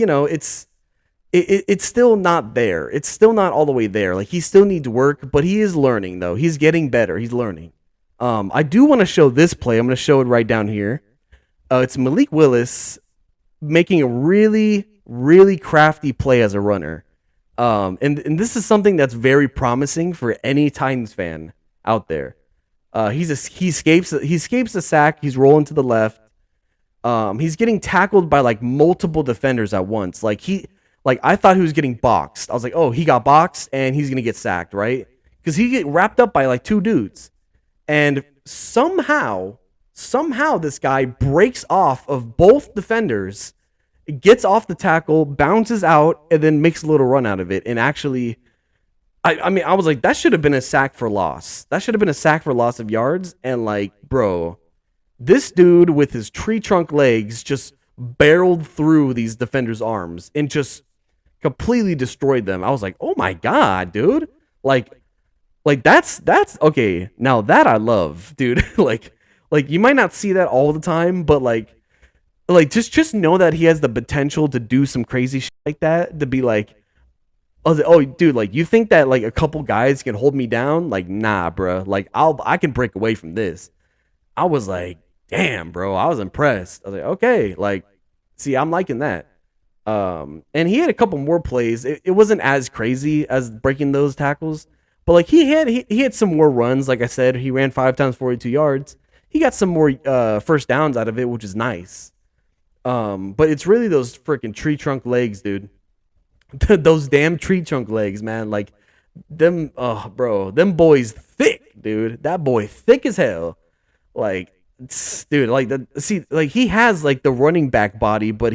it's still not there. It's still not all the way there. He still needs work, but he is learning though. He's getting better. He's learning. I do want to show this play. I'm going to show it right down here. It's Malik Willis making a really, really crafty play as a runner. And this is something that's very promising for any Titans fan out there. He escapes the sack. He's rolling to the left. He's getting tackled by multiple defenders at once. I thought he was getting boxed. I was like, oh, he got boxed and he's gonna get sacked, right? Because he get wrapped up by 2 dudes, and somehow this guy breaks off of both defenders, gets off the tackle, bounces out, and then makes a little run out of it. And actually, I was like, that should have been a sack for loss. That should have been a sack for loss of yards. And bro, this dude with his tree trunk legs just barreled through these defenders' arms and just completely destroyed them. I was like, oh my God, dude. That's okay. Now that I love, dude. You might not see that all the time, but just know that he has the potential to do some crazy shit like that. To be oh, dude, you think that a couple guys can hold me down? Nah, bro. I can break away from this. I was like, damn, bro, I was impressed. I was like, okay, like, see, I'm liking that. And he had a couple more plays. It wasn't as crazy as breaking those tackles, but like he had some more runs. Like I said, he ran 5 times 42 yards. He got some more first downs out of it, which is nice. But it's really those freaking tree trunk legs, dude. Those damn tree trunk legs, man. Like them, oh, bro, them boys thick, dude. That boy thick as hell. Like, dude, like see, like he has like the running back body, but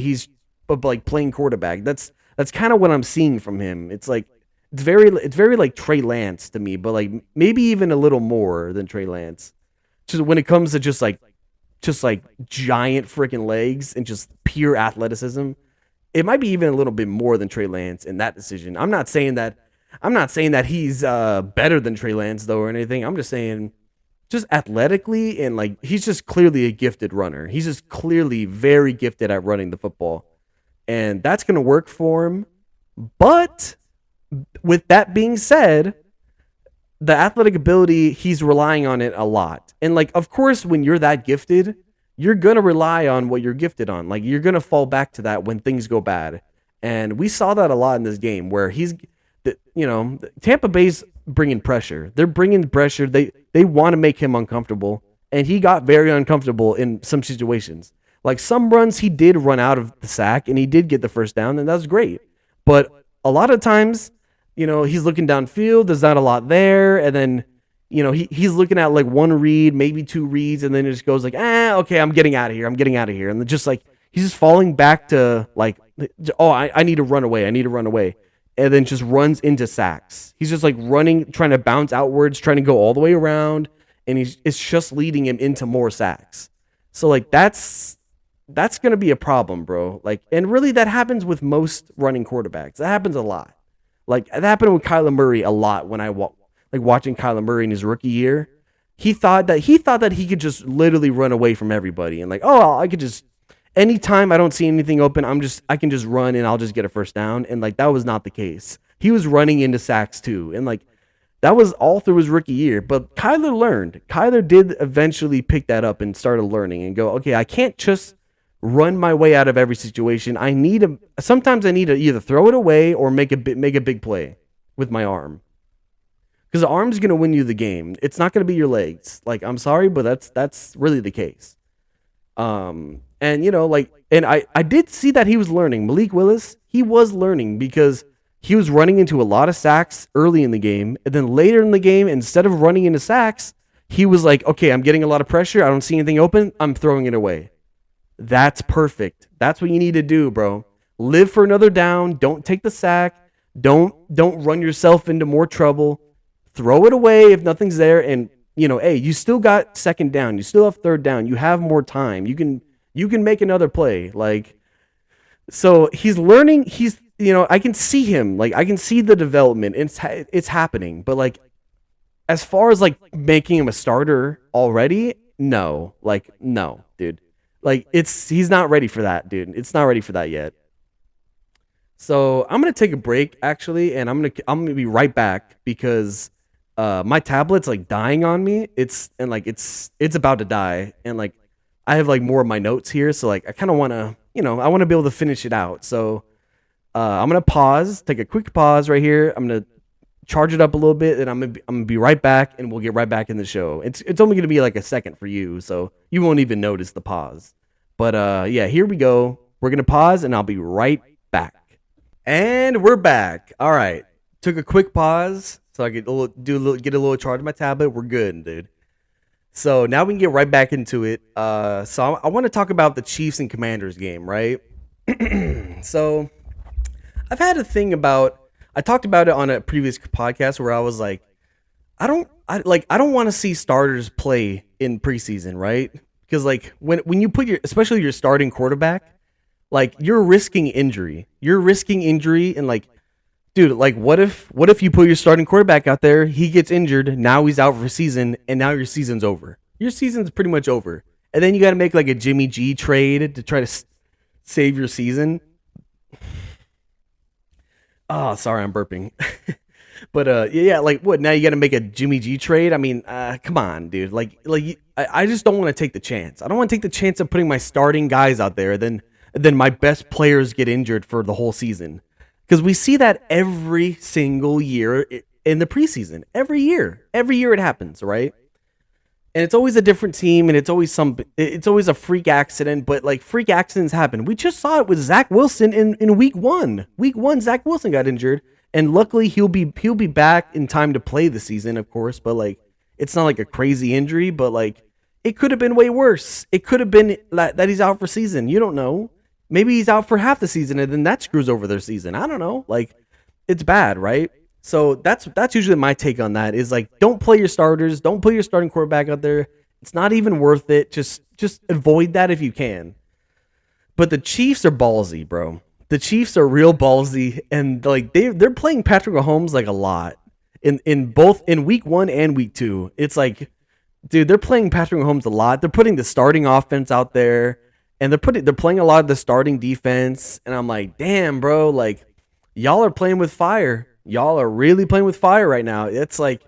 like playing quarterback. That's kind of what I'm seeing from him. It's like it's very like Trey Lance to me, but like maybe even a little more than Trey Lance. Just when it comes to just like giant freaking legs and just pure athleticism, it might be even a little bit more than Trey Lance in that decision. I'm not saying that he's better than Trey Lance though or anything. I'm just saying just athletically and like he's just clearly a gifted runner. He's just clearly very gifted at running the football. And that's going to work for him. But with that being said, the athletic ability, he's relying on it a lot. And like, of course, when you're that gifted, you're going to rely on what you're gifted on. Like, you're going to fall back to that when things go bad. And we saw that a lot in this game where Tampa Bay's bringing pressure. They're bringing pressure. They want to make him uncomfortable. And he got very uncomfortable in some situations. Like some runs, he did run out of the sack and he did get the first down, and that was great. But a lot of times, he's looking downfield. There's not a lot there, and then, he's looking at like one read, maybe two reads, and then it just goes like, okay, I'm getting out of here. I'm getting out of here, and then just like he's just falling back to like, oh, I need to run away. I need to run away, and then just runs into sacks. He's just like running, trying to bounce outwards, trying to go all the way around, and it's just leading him into more sacks. So like that's going to be a problem, bro. Like, and really that happens with most running quarterbacks. That happens a lot. Like, that happened with Kyler Murray a lot when I watching Kyler Murray in his rookie year. He thought that he could just literally run away from everybody and like, oh, I could just anytime I don't see anything open, I can just run and I'll just get a first down. And like that was not the case. He was running into sacks too. And like that was all through his rookie year. But Kyler learned. Kyler did eventually pick that up and started learning and go, okay, I can't just run my way out of every situation. Sometimes I need to either throw it away or make a big play with my arm. Because the arm's going to win you the game. It's not going to be your legs. Like, I'm sorry, but that's really the case. And I did see that he was learning. Malik Willis, he was learning because he was running into a lot of sacks early in the game. And then later in the game, instead of running into sacks, he was like, okay, I'm getting a lot of pressure. I don't see anything open. I'm throwing it away. That's perfect. That's what you need to do, bro. Live for another down. Don't take the sack. Don't run yourself into more trouble. Throw it away if nothing's there. And hey, you still got second down. You still have third down. You have more time. You can make another play. Like, so he's learning. I can see him. Like, I can see the development. It's happening. But like, as far as like making him a starter already, no. Like, no, dude. Like, he's not ready for that, dude. It's not ready for that yet. So I'm gonna take a break actually, and I'm gonna be right back because my tablet's like dying on me. It's about to die, and like I have like more of my notes here, so like I kind of wanna I wanna be able to finish it out. So I'm gonna take a quick pause right here. I'm gonna charge it up a little bit, and I'm gonna be right back, and we'll get right back in the show. It's only gonna be like a second for you, so you won't even notice the pause. But yeah, here we go. We're gonna pause, and I'll be right back. And we're back. All right, took a quick pause so I could get a little charge of my tablet. We're good, dude. So now we can get right back into it. So I want to talk about the Chiefs and Commanders game, right? So I've had a thing about. I talked about it on a previous podcast where I was like, I don't want to see starters play in preseason, right? Because like when you put especially your starting quarterback, like you're risking injury. And like, dude, like what if you put your starting quarterback out there, he gets injured, now he's out for a season, and now your season's over. Your season's pretty much over. And then you got to make like a Jimmy G trade to try to save your season. Oh, sorry, I'm burping. But yeah, like what? Now you got to make a Jimmy G trade. I mean, come on, dude. I just don't want to take the chance. I don't want to take the chance of putting my starting guys out there, then my best players get injured for the whole season. Because we see that every single year in the preseason. Every year it happens, right? And it's always a different team, and it's always a freak accident. But like freak accidents happen. We just saw it with Zach Wilson in week one. Week one, Zach Wilson got injured, and luckily he'll be back in time to play the season, of course. But like it's not like a crazy injury, but like it could have been way worse. It could have been that he's out for season. You don't know. Maybe he's out for half the season, and then that screws over their season. I don't know. Like it's bad, right? So that's usually my take on that is like, don't play your starters. Don't put your starting quarterback out there. It's not even worth it. Just avoid that if you can. But the Chiefs are ballsy, bro. The Chiefs are real ballsy, and like they're playing Patrick Mahomes like a lot in both in week 1 and week 2. It's like, dude, they're playing Patrick Mahomes a lot. They're putting the starting offense out there, and they're playing a lot of the starting defense. And I'm like, damn, bro, like y'all are playing with fire. Y'all are really playing with fire right now. It's like,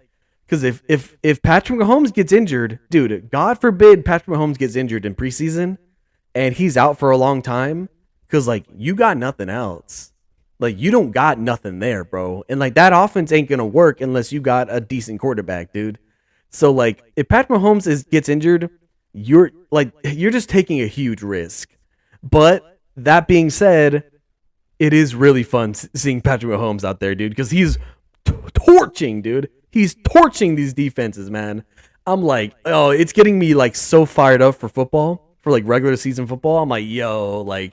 because if Patrick Mahomes gets injured, dude, God forbid Patrick Mahomes gets injured in preseason and he's out for a long time, because like you got nothing else. Like you don't got nothing there, bro. And like that offense ain't gonna work unless you got a decent quarterback, dude. So like if Patrick Mahomes gets injured, you're just taking a huge risk. But that being said, it is really fun seeing Patrick Mahomes out there, dude, because he's torching, dude. He's torching these defenses, man. I'm like, oh, it's getting me like so fired up for football, for like regular season football. I'm like, yo, like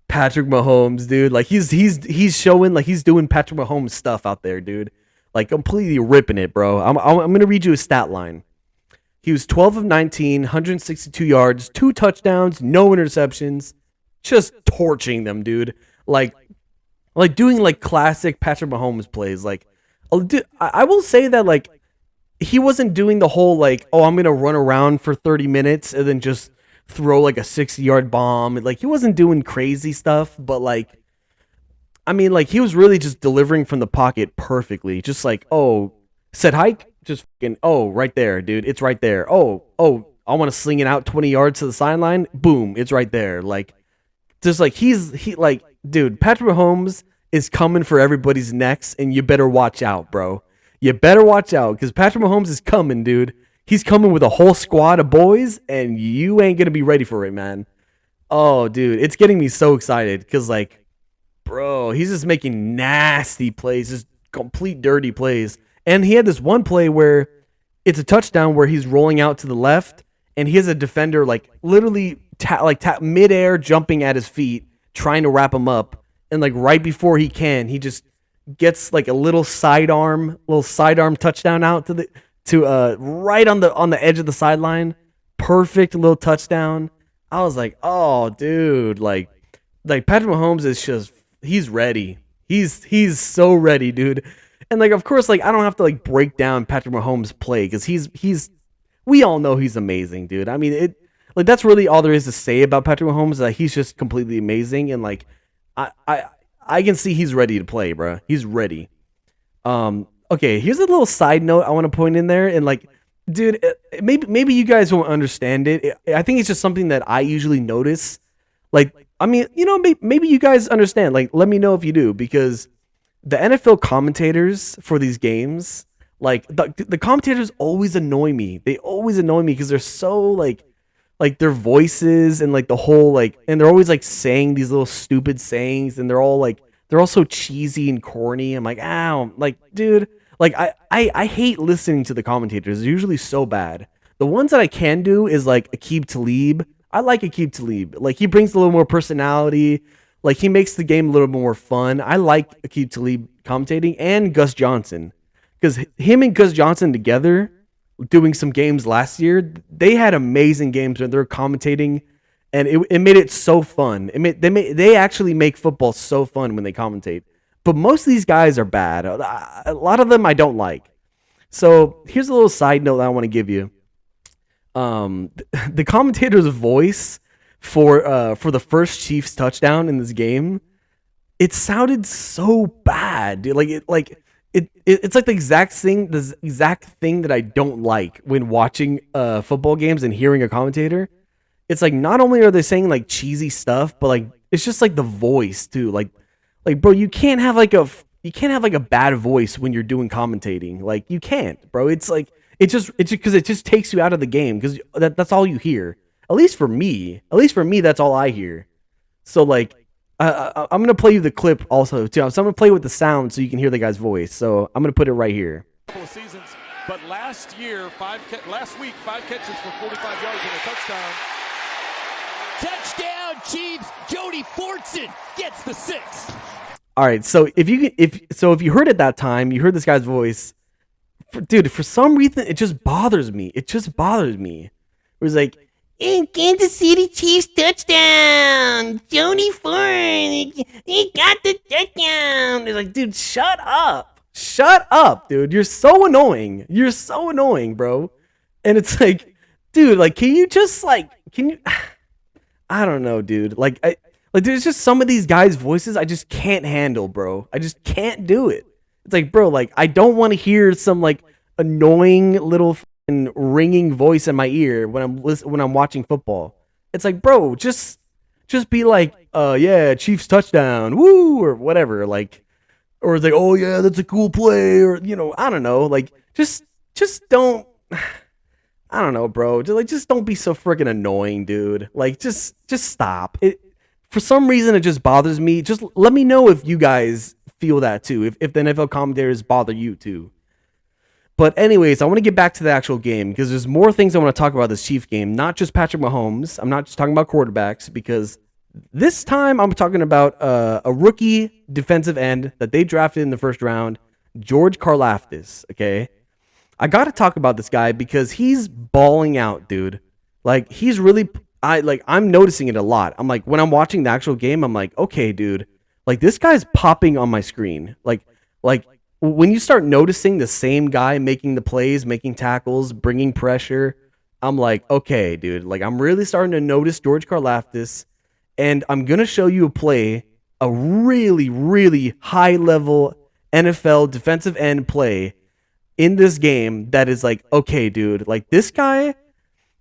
Patrick Mahomes, dude. Like he's showing like he's doing Patrick Mahomes stuff out there, dude. Like completely ripping it, bro. I'm gonna read you a stat line. He was 12 of 19, 162 yards, 2 touchdowns, no interceptions, just torching them, dude. Like doing like classic Patrick Mahomes plays. Like, I will say that like he wasn't doing the whole like, oh, I'm gonna run around for 30 minutes and then just throw like a 60-yard bomb. Like he wasn't doing crazy stuff, but like, I mean, like he was really just delivering from the pocket perfectly. Just like, oh, set hike, just fucking, oh, right there, dude, it's right there. Oh, I want to sling it out 20 yards to the sideline. Boom, it's right there. Like, just like like. Dude, Patrick Mahomes is coming for everybody's necks, and you better watch out, bro. You better watch out, because Patrick Mahomes is coming, dude. He's coming with a whole squad of boys, and you ain't going to be ready for it, man. Oh, dude, it's getting me so excited, because, like, bro, he's just making nasty plays, just complete dirty plays. And he had this one play where it's a touchdown where he's rolling out to the left, and he has a defender, like, literally midair jumping at his feet, trying to wrap him up, and like right before he just gets like a little sidearm touchdown out to right on the edge of the sideline. Perfect little touchdown. I was like, oh, dude, like Patrick Mahomes is just, he's ready. He's so ready, dude. And like, of course, like I don't have to like break down Patrick Mahomes' play, because we all know he's amazing, dude. I mean, like that's really all there is to say about Patrick Mahomes. That he's just completely amazing, and like I can see he's ready to play, bro. He's ready. Okay, here's a little side note I want to point in there, and like, dude, maybe you guys won't understand it. I think it's just something that I usually notice. Like, I mean, you know, maybe you guys understand. Like, let me know if you do, because the NFL commentators for these games, like the commentators always annoy me. They always annoy me because they're so like their voices and like the whole like, and they're always like saying these little stupid sayings, and they're all so cheesy and corny. I'm like, ow, like, dude, like I hate listening to the commentators. They're usually so bad. The ones that I can do is like Aqib Talib. I like Aqib Talib. Like he brings a little more personality. Like he makes the game a little more fun. I like Aqib Talib commentating, and Gus Johnson, because him and Gus Johnson together, doing some games last year, they had amazing games when they're commentating, and it made it so fun. They actually make football so fun when they commentate. But most of these guys are bad. A lot of them I don't like. So here's a little side note that I want to give you. The commentator's voice for the first Chiefs touchdown in this game, it sounded so bad, dude. it's like the exact thing that I don't like when watching football games and hearing a commentator. It's like not only are they saying like cheesy stuff, but like it's just like the voice too. Like bro, you can't have like a bad voice when you're doing commentating. Like you can't, bro. It's like it's because it just takes you out of the game because that's all you hear. At least for me, that's all I hear. So like, I'm gonna play you the clip also too. So I'm gonna play with the sound so you can hear the guy's voice. So I'm gonna put it right here. Seasons, but last week, 5 catches for 45 yards and a touchdown. Touchdown, Chiefs! Jody Fortson gets the 6. All right, so if you heard it that time, you heard this guy's voice, dude. For some reason, it just bothers me. It was like, in Kansas City Chiefs touchdown, Jody Ford, he got the touchdown. It's like, dude, shut up, dude. You're so annoying, bro. And it's like, dude, like, can you? I don't know, dude. Like, there's just some of these guys' voices I just can't handle, bro. I just can't do it. It's like, bro, like, I don't want to hear some like annoying little ringing voice in my ear when I'm watching football. It's like, bro, just be like, yeah, Chiefs touchdown, woo, or whatever, like, or it's like, oh yeah, that's a cool play, or I don't know, like, just don't. I don't know, bro. Just don't be so freaking annoying, dude. Like, just stop. It for some reason it just bothers me. Just let me know if you guys feel that too. If the NFL commentators bother you too. But anyways, I want to get back to the actual game because there's more things I want to talk about this Chiefs game. Not just Patrick Mahomes. I'm not just talking about quarterbacks because this time I'm talking about a rookie defensive end that they drafted in the first round, George Karlaftis. Okay. I got to talk about this guy because he's balling out, dude. Like, he's really, I'm noticing it a lot. I'm like, when I'm watching the actual game, I'm like, okay, dude, like, this guy's popping on my screen. Like when you start noticing the same guy making the plays, making tackles, bringing pressure, I'm like, okay, dude, like, I'm really starting to notice George Karlaftis, and I'm going to show you a really, really high level NFL defensive end play in this game that is like, okay, dude, like, this guy,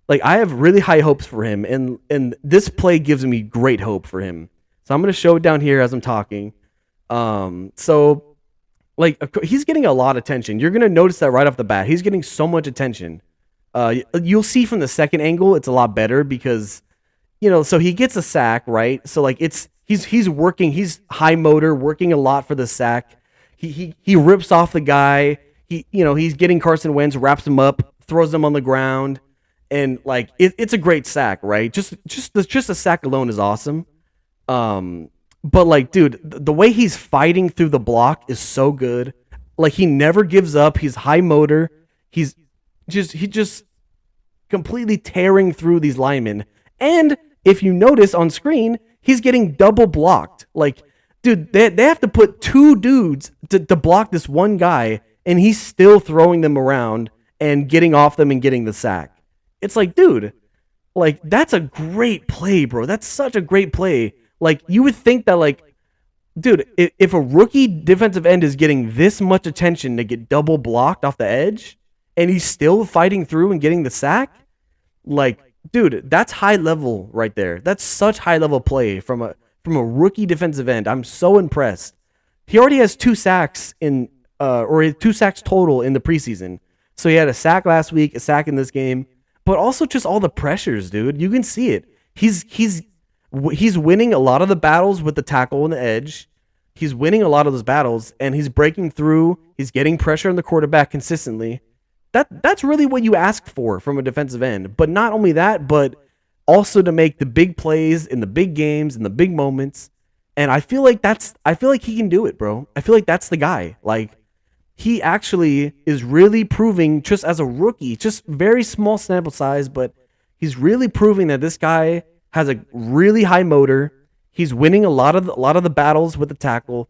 like, I have really high hopes for him, and this play gives me great hope for him. So I'm going to show it down here as I'm talking. So, like, he's getting a lot of attention. You're going to notice that right off the bat. He's getting so much attention. You'll see from the second angle, it's a lot better because, so he gets a sack, right? So, like, he's working, he's high motor, working a lot for the sack. He rips off the guy. He's getting Carson Wentz, wraps him up, throws him on the ground, and like it's a great sack, right? Just the sack alone is awesome. But like, dude, the way he's fighting through the block is so good. Like, he never gives up. He's high motor. He just completely tearing through these linemen. And if you notice on screen, he's getting double blocked. Like, dude, they have to put 2 dudes to block this one guy, and he's still throwing them around and getting off them and getting the sack. It's like, dude, like, that's a great play, bro. That's such a great play. Like, you would think that, like, dude, if a rookie defensive end is getting this much attention to get double blocked off the edge, and he's still fighting through and getting the sack, like, dude, that's high level right there. That's such high level play from a rookie defensive end. I'm so impressed. He already has 2 sacks or 2 sacks total in the preseason. So he had a sack last week, a sack in this game, but also just all the pressures, dude. You can see it. He's winning a lot of the battles with the tackle and the edge. He's winning a lot of those battles, and he's breaking through. He's getting pressure on the quarterback consistently. That's really what you ask for from a defensive end. But not only that, but also to make the big plays in the big games, in the big moments. And I feel like he can do it, bro. I feel like that's the guy. Like, he actually is really proving, just as a rookie, just very small sample size, but he's really proving that this guy has a really high motor. He's winning a lot of the battles with the tackle,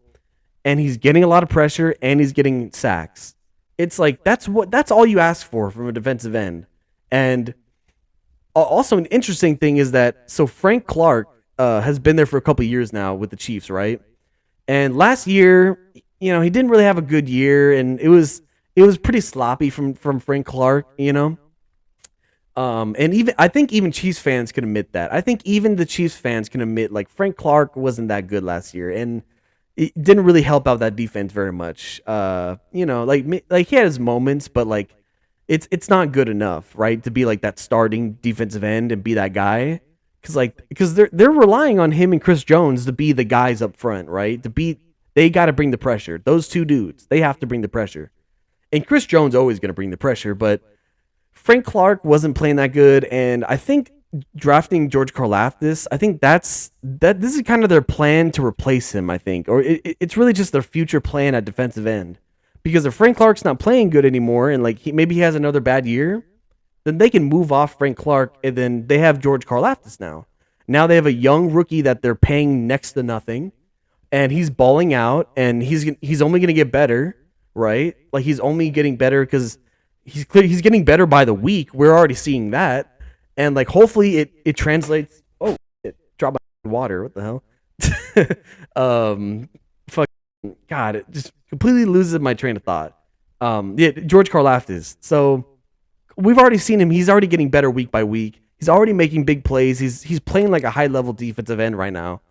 and he's getting a lot of pressure, and he's getting sacks. It's like, that's all you ask for from a defensive end. And also, an interesting thing is that, so Frank Clark has been there for a couple of years now with the Chiefs, right? And last year, he didn't really have a good year, and it was pretty sloppy from Frank Clark. And even I think even Chiefs fans can admit that. I think even the Chiefs fans can admit like Frank Clark wasn't that good last year, and it didn't really help out that defense very much. Like he had his moments, but like it's not good enough, right? To be like that starting defensive end and be that guy, because they're relying on him and Chris Jones to be the guys up front, right? They got to bring the pressure. Those two dudes, they have to bring the pressure, and Chris Jones always going to bring the pressure, but Frank Clark wasn't playing that good, and I think drafting George Karlaftis, I think this is kind of their plan to replace him, I think. Or it's really just their future plan at defensive end. Because if Frank Clark's not playing good anymore and like maybe he has another bad year, then they can move off Frank Clark and then they have George Karlaftis now. Now they have a young rookie that they're paying next to nothing, and he's balling out, and he's only going to get better, right? Like he's only getting better because he's getting better by the week. We're already seeing that, and like hopefully it translates. Oh, it dropped my water. What the hell? God, it just completely loses my train of thought. Yeah, George Karlaftis. So we've already seen him. He's already getting better week by week. He's already making big plays. He's playing like a high level defensive end right now,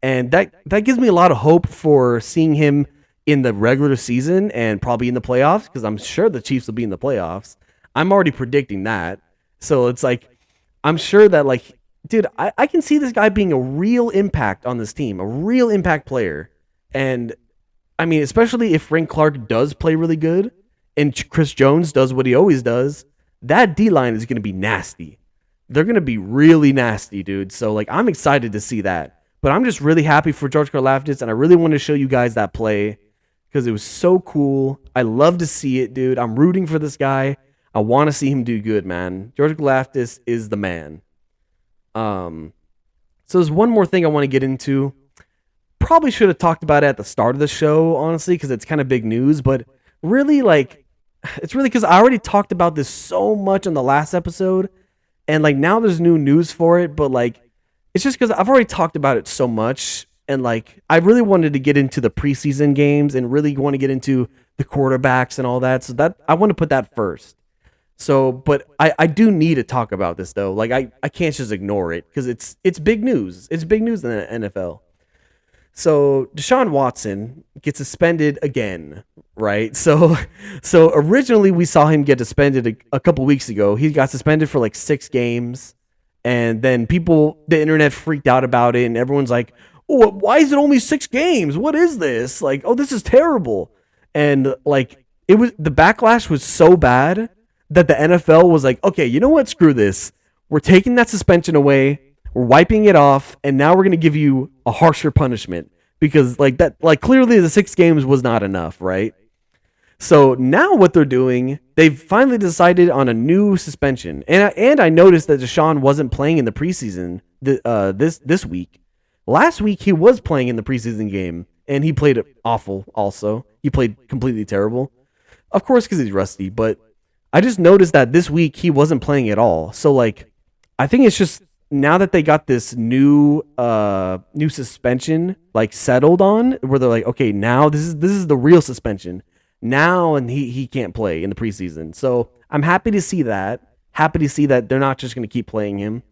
and that gives me a lot of hope for seeing him in the regular season and probably in the playoffs, because I'm sure the Chiefs will be in the playoffs. I'm already predicting that. So it's like, I'm sure that like, dude, I can see this guy being a real impact on this team, a real impact player. And I mean, especially if Frank Clark does play really good and Chris Jones does what he always does, that D-line is going to be nasty. They're going to be really nasty, dude. So like, I'm excited to see that. But I'm just really happy for George Karlaftis, and I really want to show you guys that play, because it was so cool. I love to see it, dude. I'm rooting for this guy. I want to see him do good, man. George Karlaftis is the man. So there's one more thing I want to get into. Probably should have talked about it at the start of the show, honestly, because it's kind of big news. But really, like, it's really because I already talked about this so much on the last episode, and like now there's new news for it. But like, it's just because I've already talked about it so much. And like, I really wanted to get into the preseason games and really want to get into the quarterbacks and all that. So that I want to put that first. So, but I do need to talk about this though. Like I can't just ignore it because it's big news. It's big news in the NFL. So Deshaun Watson gets suspended again, right? So originally we saw him get suspended a couple weeks ago. He got suspended for like 6 games, and then the internet freaked out about it, and everyone's like, oh, why is it only 6 games? What is this? Like, oh, this is terrible. And like, the backlash was so bad that the NFL was like, okay, you know what? Screw this. We're taking that suspension away. We're wiping it off. And now we're going to give you a harsher punishment, because like that, like clearly the 6 games was not enough. Right. So now what they're doing, they've finally decided on a new suspension. And I noticed that Deshaun wasn't playing in the preseason this week. Last week, he was playing in the preseason game, and he played awful also. He played completely terrible. Of course, because he's rusty, but I just noticed that this week, he wasn't playing at all. So, like, I think it's just now that they got this new suspension, like, settled on, where they're like, okay, now this is the real suspension. Now, and he can't play in the preseason. So, I'm happy to see that. Happy to see that they're not just going to keep playing him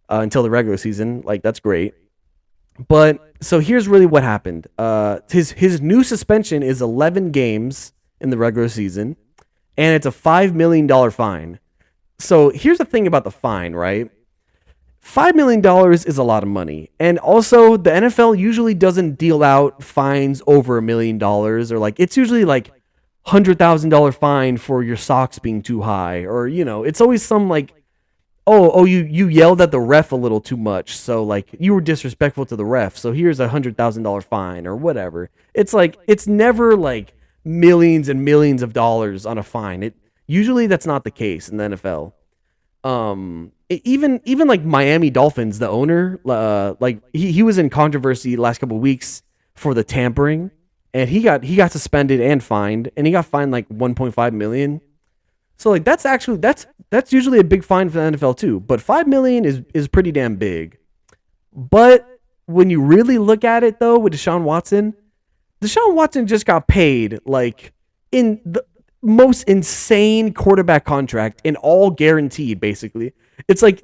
until the regular season. Like, that's great. But so here's really what happened. His new suspension is 11 games in the regular season, and it's a $5 million fine. So here's the thing about the fine, right? $5 million is a lot of money. And also, the NFL usually doesn't deal out fines over $1 million, or like, it's usually like $100,000 fine for your socks being too high, or, it's always some like, oh, you yelled at the ref a little too much, so like you were disrespectful to the ref, so here's $100,000 fine or whatever. It's like, it's never like millions and millions of dollars on a fine. Usually that's not the case in the NFL. Even like Miami Dolphins, the owner, like he was in controversy the last couple of weeks for the tampering, and he got suspended and fined, and he got fined like 1.5 million. So like that's usually a big fine for the NFL too, but $5 million is pretty damn big. But when you really look at it though, with Deshaun Watson, Deshaun Watson just got paid like in the most insane quarterback contract and all guaranteed. Basically, it's like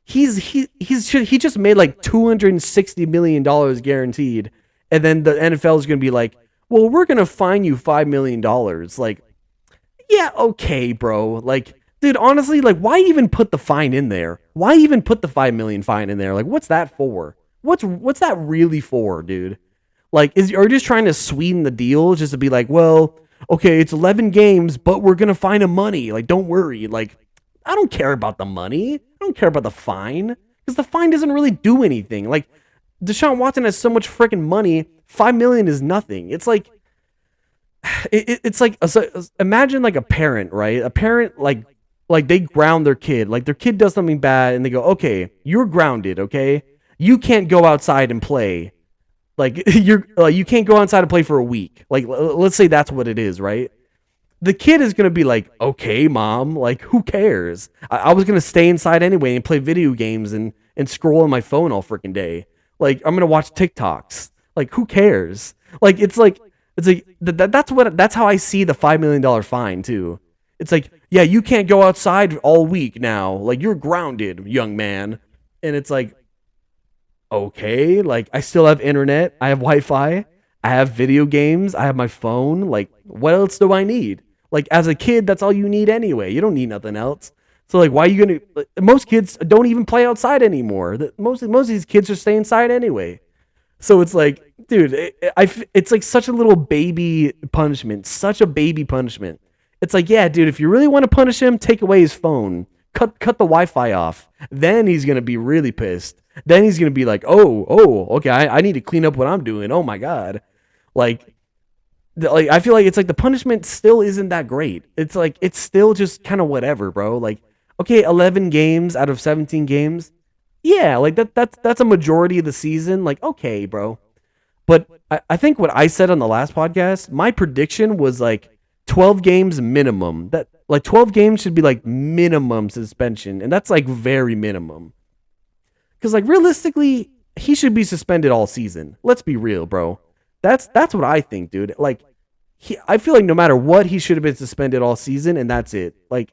he just made like $260 million guaranteed, and then the NFL is gonna be like, well, we're gonna fine you $5 million. Like, yeah, okay, bro. Like, dude, honestly, like, why even put the fine in there? Why even put the 5 million fine in there? Like, what's that for? What's that really for, dude? Like, are you just trying to sweeten the deal just to be like, well, okay, it's 11 games, but we're gonna fine him money. Like, don't worry. Like, I don't care about the money. I don't care about the fine because the fine doesn't really do anything. Like, Deshaun Watson has so much freaking money. 5 million is nothing. It's like it's like imagine like a parent, right? A parent like they ground their kid. Like their kid does something bad and they go, "Okay, you're grounded, okay? You can't go outside and play. Like you can't go outside and play for a week." Like let's say that's what it is, right? The kid is going to be like, "Okay, mom, like who cares? I was going to stay inside anyway and play video games and scroll on my phone all freaking day. Like I'm going to watch TikToks. Like who cares?" Like it's like that's how I see the $5 million fine too. It's like, yeah, you can't go outside all week now. Like you're grounded, young man. And it's like, okay, like I still have internet, I have Wi-Fi, I have video games, I have my phone. Like what else do I need? Like as a kid, that's all you need anyway. You don't need nothing else. So like, why are you gonna? Most kids don't even play outside anymore. Most of these kids are staying inside anyway. So it's like, dude, it's like such a little baby punishment, such a baby punishment. It's like, yeah, dude, if you really want to punish him, take away his phone, cut the Wi-Fi off. Then he's gonna be really pissed. Then he's gonna be like, okay, I need to clean up what I'm doing. Oh my god, like I feel like it's like the punishment still isn't that great. It's like it's still just kind of whatever, bro. Like, okay, 11 games out of 17 games. Yeah, like that's a majority of the season. Like, okay, bro. But I think what I said on the last podcast, my prediction was like 12 games minimum. That like 12 games should be like minimum suspension, and that's like very minimum. Because like realistically, he should be suspended all season. Let's be real, bro. That's what I think, dude. Like, I feel like no matter what, he should have been suspended all season, and that's it. Like,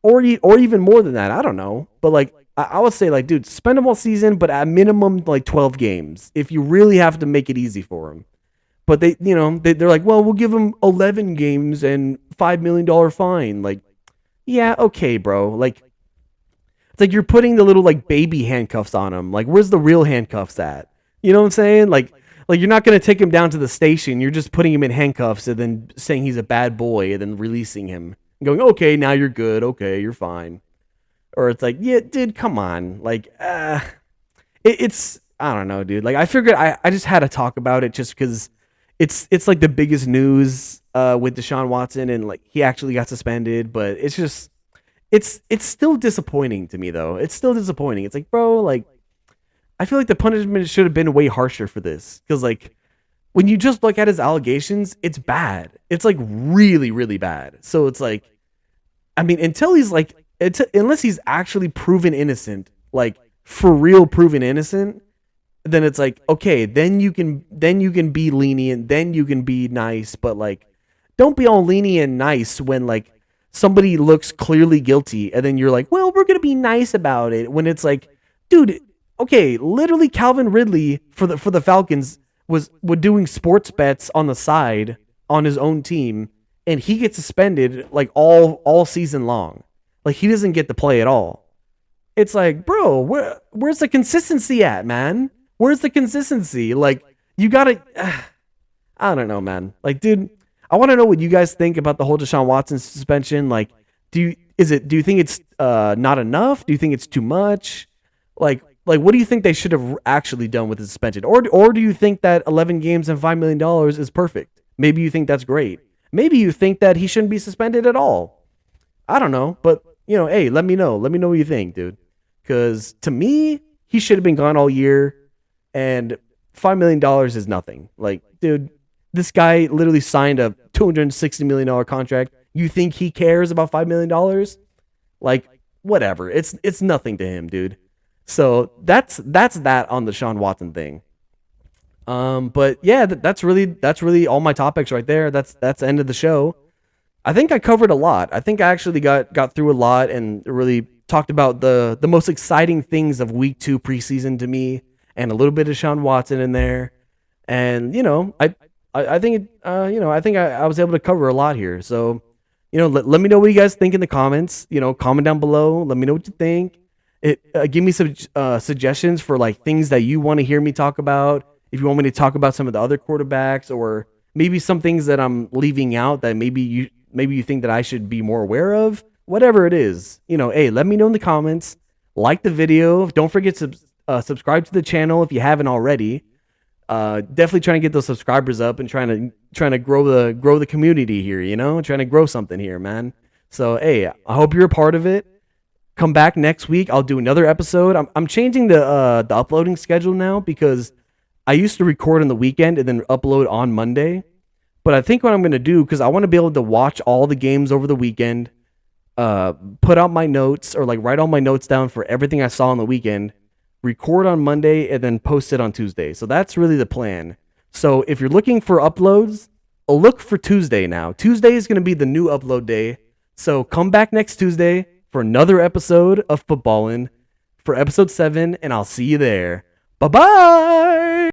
or even more than that. I don't know, but like I would say, like, dude, suspend him all season, but at minimum like 12 games if you really have to make it easy for him. But they're like, well, we'll give him 11 games and $5 million fine. Like, yeah, okay, bro. Like, it's like you're putting the little like baby handcuffs on him. Like, where's the real handcuffs at? You know what I'm saying? Like you're not gonna take him down to the station. You're just putting him in handcuffs and then saying he's a bad boy and then releasing him and going, okay, now you're good. Okay, you're fine. Or it's like, yeah, dude, come on. Like, it's I don't know, dude. Like, I figured I just had to talk about it just because it's like the biggest news with Deshaun Watson and like he actually got suspended, but it's just it's still disappointing to me though. It's still disappointing. It's like, bro, like I feel like the punishment should have been way harsher for this because like when you just look at his allegations, it's bad. It's like really, really bad. So it's like, I mean, until he's like, unless he's actually proven innocent, like for real proven innocent, then it's like, okay, then you can be lenient, then you can be nice, but like don't be all lenient and nice when like somebody looks clearly guilty and then you're like, well, we're going to be nice about it when it's like, dude, okay, literally Calvin Ridley for the Falcons was doing sports bets on the side on his own team and he gets suspended like all season long. Like he doesn't get to play at all. It's like, bro, where's the consistency at, man? Where's the consistency? Like, you gotta, I don't know, man. Like, dude, I want to know what you guys think about the whole Deshaun Watson suspension. Like, do you think it's not enough? Do you think it's too much? Like, what do you think they should have actually done with the suspension? Or do you think that 11 games and $5 million is perfect? Maybe you think that's great. Maybe you think that he shouldn't be suspended at all. I don't know, but hey, let me know. Let me know what you think, dude. Because to me, he should have been gone all year. And $5 million is nothing. Like, dude, this guy literally signed a $260 million contract. You think he cares about $5 million? Like, whatever. It's nothing to him, dude. So that's that on the Deshaun Watson thing. But yeah, that's really all my topics right there. That's the end of the show. I think I covered a lot. I think I actually got through a lot and really talked about the most exciting things of week 2 preseason to me, and a little bit of Sean Watson in there. And I think I was able to cover a lot here. So let me know what you guys think in the comments. Comment down below. Let me know what you think. Give me some suggestions for like things that you want to hear me talk about. If you want me to talk about some of the other quarterbacks, or maybe some things that I'm leaving out that maybe you think that I should be more aware of. Whatever it is, hey, let me know in the comments. Like the video. Don't forget to subscribe to the channel if you haven't already. Definitely trying to get those subscribers up and trying to grow the community here. Trying to grow something here, man. So hey, I hope you're a part of it. Come back next week. I'll do another episode. I'm changing the uploading schedule now, because I used to record on the weekend and then upload on Monday. But I think what I'm going to do, because I want to be able to watch all the games over the weekend, put out my notes, or like write all my notes down for everything I saw on the weekend, record on Monday, and then post it on Tuesday. So that's really the plan. So if you're looking for uploads, look for Tuesday now. Tuesday is going to be the new upload day. So come back next Tuesday for another episode of Footballin', for episode 7, and I'll see you there. Bye-bye!